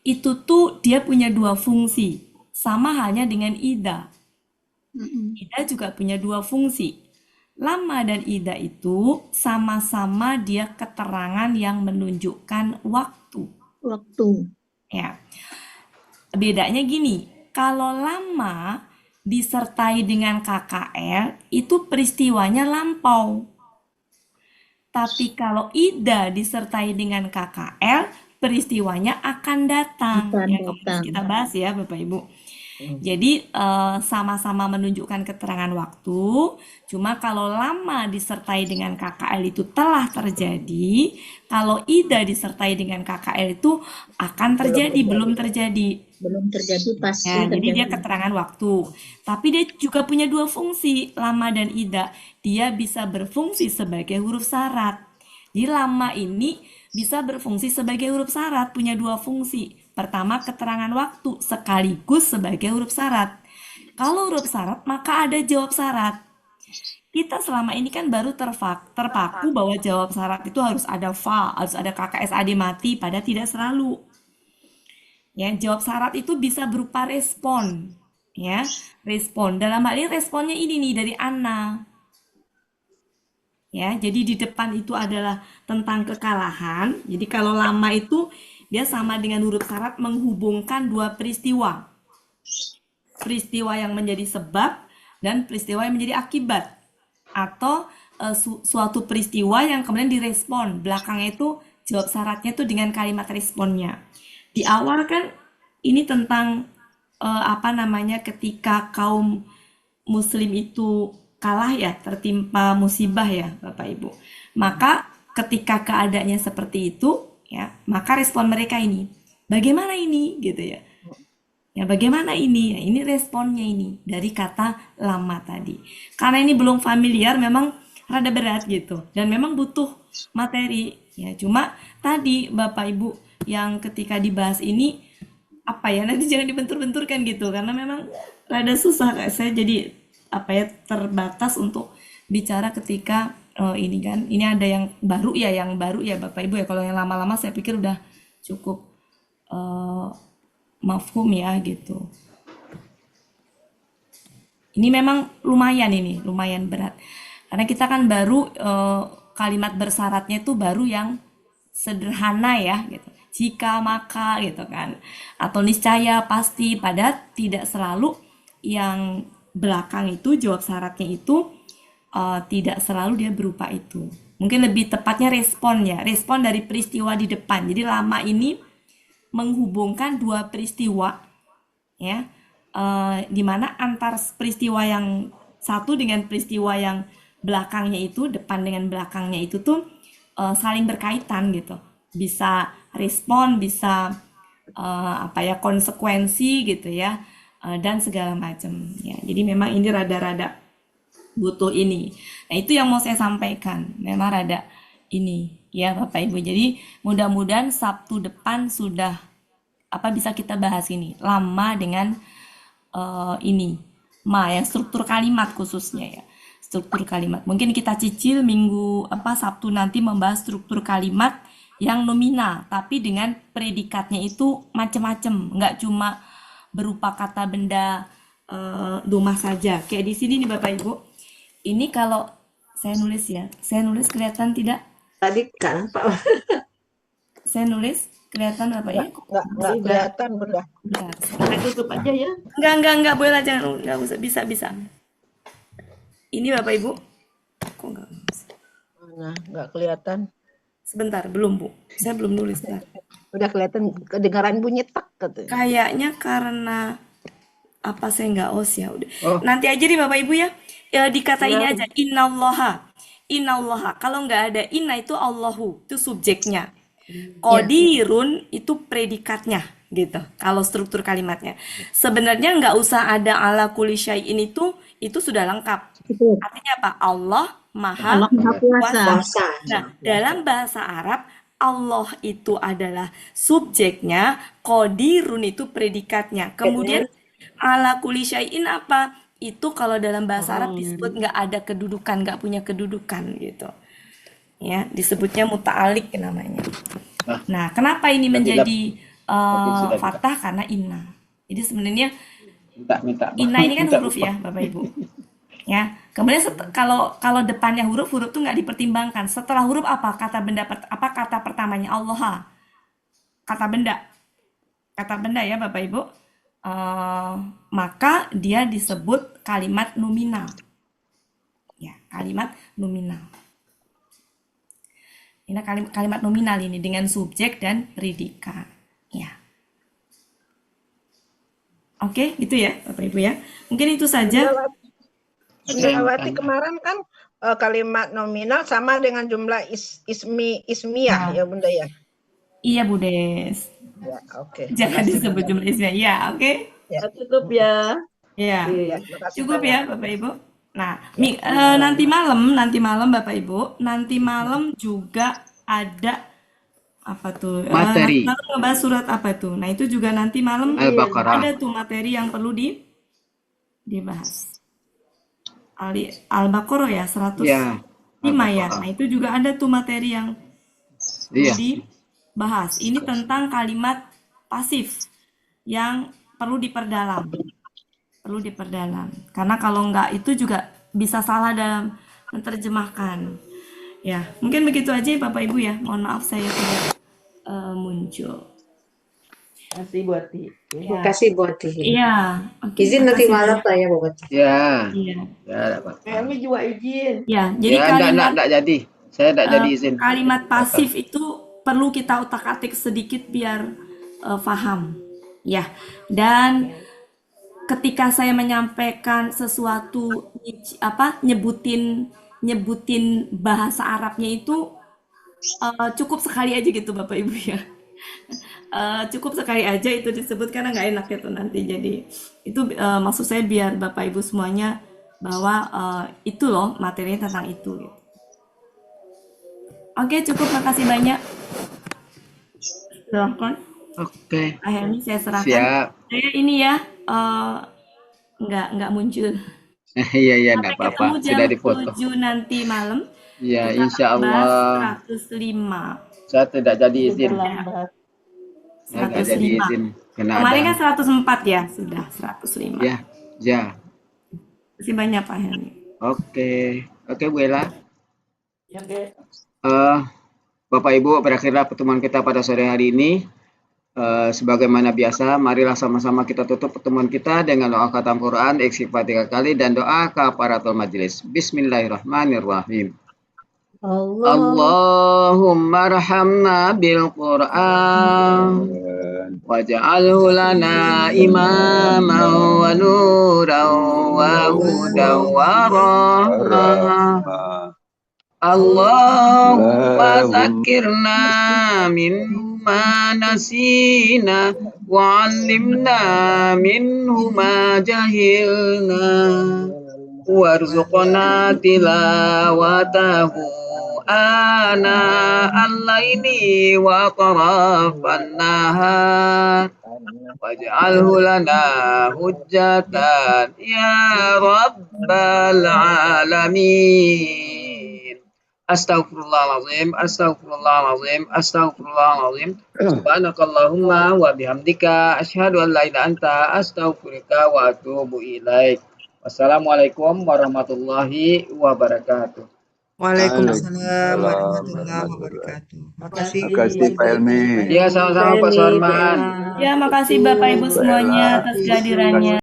itu tuh dia punya dua fungsi, sama halnya dengan ida. Ida juga punya dua fungsi. Lama dan ida itu sama-sama dia keterangan yang menunjukkan waktu. Ya. Bedanya gini, kalau lama disertai dengan KKL itu peristiwanya lampau. Tapi kalau ida disertai dengan KKL peristiwanya akan datang. Ya, kemudian kita bahas ya Bapak Ibu. Jadi sama-sama menunjukkan keterangan waktu, cuma kalau lama disertai dengan KKL itu telah terjadi, kalau ida disertai dengan KKL itu akan terjadi, belum terjadi. Belum terjadi, pasti Ya, jadi dia terjadi. keterangan waktu. Tapi dia juga punya dua fungsi, lama dan ida. Dia bisa berfungsi sebagai huruf syarat. Jadi lama ini bisa berfungsi sebagai huruf syarat, punya dua fungsi. Pertama, keterangan waktu sekaligus sebagai huruf syarat. Kalau huruf syarat, maka ada jawab syarat. Kita selama ini kan baru terpaku bahwa jawab syarat itu harus ada fa, harus ada KKSAD mati, padahal tidak selalu. Ya, jawab syarat itu bisa berupa respon. Ya, respon. Dalam hal ini responnya ini nih dari Anna. Ya, jadi di depan itu adalah tentang kekalahan. Jadi kalau lama itu dia sama dengan huruf syarat menghubungkan dua peristiwa. Peristiwa yang menjadi sebab dan peristiwa yang menjadi akibat. Atau suatu peristiwa yang kemudian direspon. Belakangnya itu jawab syaratnya itu dengan kalimat responnya. Di awal kan ini tentang apa namanya, ketika kaum muslim itu kalah ya, tertimpa musibah ya Bapak Ibu. Maka ketika keadaannya seperti itu, ya, maka respon mereka ini, bagaimana ini gitu ya. Ya, bagaimana ini? Ya, ini responnya ini dari kata lama tadi. Karena ini belum familiar, memang rada berat gitu. Dan memang butuh materi. Ya, cuma tadi Bapak Ibu yang ketika dibahas ini, apa ya, nanti jangan dibentur-benturkan gitu. Karena memang rada susah, kayak saya jadi apa ya, terbatas untuk bicara ketika ini kan. Ini ada yang baru ya Bapak Ibu ya. Kalau yang lama-lama saya pikir udah cukup mafhum ya gitu. Ini memang lumayan berat. Karena kita kan baru kalimat bersyaratnya itu baru yang sederhana ya gitu. Jika, maka gitu kan. Atau niscaya, pasti, padahal tidak selalu yang belakang itu jawab syaratnya itu tidak selalu dia berupa itu. Mungkin lebih tepatnya respon ya. Respon dari peristiwa di depan. Jadi lama ini menghubungkan dua peristiwa ya, di mana antar peristiwa yang satu dengan peristiwa yang belakangnya itu, depan dengan belakangnya itu tuh saling berkaitan gitu. Bisa respon, bisa apa ya, konsekuensi gitu ya, dan segala macam ya. Jadi memang ini rada-rada butuh ini. Nah, itu yang mau saya sampaikan. Memang rada ini ya Bapak Ibu. Jadi mudah-mudahan Sabtu depan sudah bisa kita bahas ini lama dengan ini ya, struktur kalimat khususnya ya, struktur kalimat. Mungkin kita cicil Sabtu nanti membahas struktur kalimat yang nominal, tapi dengan predikatnya itu macam-macam, nggak cuma berupa kata benda domah saja. Kayak di sini nih Bapak Ibu. Ini kalau saya nulis ya, saya nulis kelihatan tidak? Tadi kan Pak. Saya nulis kelihatan apa ya? Nggak kelihatan, Bunda. Saya tutup aja ya. Enggak boleh lah, jangan, enggak usah, bisa. Ini Bapak Ibu. Kok enggak? Nah, nggak kelihatan. Sebentar, belum Bu. Saya belum nulis. Udah kelihatan, kedengaran bunyi tak katanya. Kayaknya karena apa saya nggak os ya udah. Nanti aja nih Bapak Ibu ya. dikata ini aja, innallaha. Innallaha. Kalau nggak ada inna itu Allahu, itu subjeknya. Qadirun itu predikatnya gitu. Kalau struktur kalimatnya. Sebenarnya nggak usah ada ala kulli syai'in itu sudah lengkap. Artinya apa? Allah Maha Kuasa. Nah, dalam bahasa Arab Allah itu adalah subjeknya, qadirun itu predikatnya. Kemudian ala kulli syai'in apa? Itu kalau dalam bahasa Arab disebut nggak ada kedudukan, nggak punya kedudukan gitu. Ya, disebutnya muta'alik namanya. Nah, kenapa ini menjadi fathah? Karena inna. Jadi sebenarnya inna ini kan huruf ya, Bapak Ibu. Ya, kemudian kalau depannya huruf tuh nggak dipertimbangkan. Setelah huruf apa kata pertamanya? Allah. Kata benda ya Bapak Ibu. Maka dia disebut kalimat nominal. Ya, kalimat nominal. Ini kalimat nominal ini dengan subjek dan predikat. Ya. Oke, gitu ya Bapak Ibu ya. Mungkin itu saja. Indrawati kemarin kan kalimat nominal sama dengan jumlah ismiyah ya Bunda ya. Iya Bu Des. Ya, oke. Jangan disebut jumlah ismiyah. Iya, oke. Ya. Cukup ya. Iya. Cukup ya Bapak Ibu. Nah, Ya. nanti malam Bapak Ibu, nanti malam juga ada apa tuh? Materi. Nanti ngebahas surat apa tuh? Nah, itu juga nanti malam Al-Baqarah. ada tuh materi yang perlu dibahas. Al-Baqarah ya, 105 ya. Nah, itu juga ada tuh materi yang perlu dibahas. Ini tentang kalimat pasif yang perlu diperdalam. Karena kalau enggak itu juga bisa salah dalam menerjemahkan. Ya, mungkin begitu aja Bapak Ibu ya. Mohon maaf saya tidak muncul. Kasih buat Terima kasih buat Iya. Oke, izin nanti makasih malam banyak. Pak ya buat. Ya. Iya. Ya, dapat. Kami juga izin. Ya, jadi Ya, enggak jadi. Saya enggak jadi izin. Kalimat pasif itu perlu kita utak-atik sedikit biar paham. Ya. Dan ketika saya menyampaikan sesuatu nyebutin bahasa Arabnya itu cukup sekali aja gitu Bapak Ibu ya. Cukup sekali aja itu disebut karena nggak enak itu nanti. Jadi itu maksud saya biar Bapak Ibu semuanya bahwa itu loh materinya tentang itu. Gitu. Oke, cukup, makasih banyak. Silahkan. Oke. Akhirnya saya serahkan. Siap. Saya ini ya nggak muncul. Iya, enggak Sampai apa-apa. ketemu Sudah jam difoto. 7 nanti malam. Ya, Kita insya akan bahas Allah. 105. Saya tidak jadi izin. Saya nggak jadi 105. izin. Kemarin kan 104 ya, sudah 105. Ya. Terima kasih banyak Pak Helmi. Oke Bu Ella. Oke. Bapak Ibu, berakhirlah pertemuan kita pada sore hari ini. Sebagaimana biasa, marilah sama-sama kita tutup pertemuan kita dengan doa khatam Quran, istighfar 3 kali dan doa kafaratul majelis. Bismillahirrahmanirrahim. Allahumma rahamna bil Quran waj'alhu lana imaman wa nuran wa hudan wa rahmah. Allahumma zakirna mimma nasina wa 'allimna minhu ma jahilna warzuqna tilawatahu ana al-laili wa atrafan nahar waj'alhu lana hujjatan ya rabbal alamin. Astaghfirullahaladzim. Subhanakallahumma wa bihamdika asyhadu an la ilaha illa anta astaghfiruka wa atubu ilaik. Wassalamualaikum warahmatullahi wabarakatuh. Waalaikumsalam warahmatullahi wabarakatuh. Makasih. Makasih Pak Helmi. Ya, sama-sama Pak Suarman. Ya, makasih Bapak Ibu semuanya atas kehadirannya.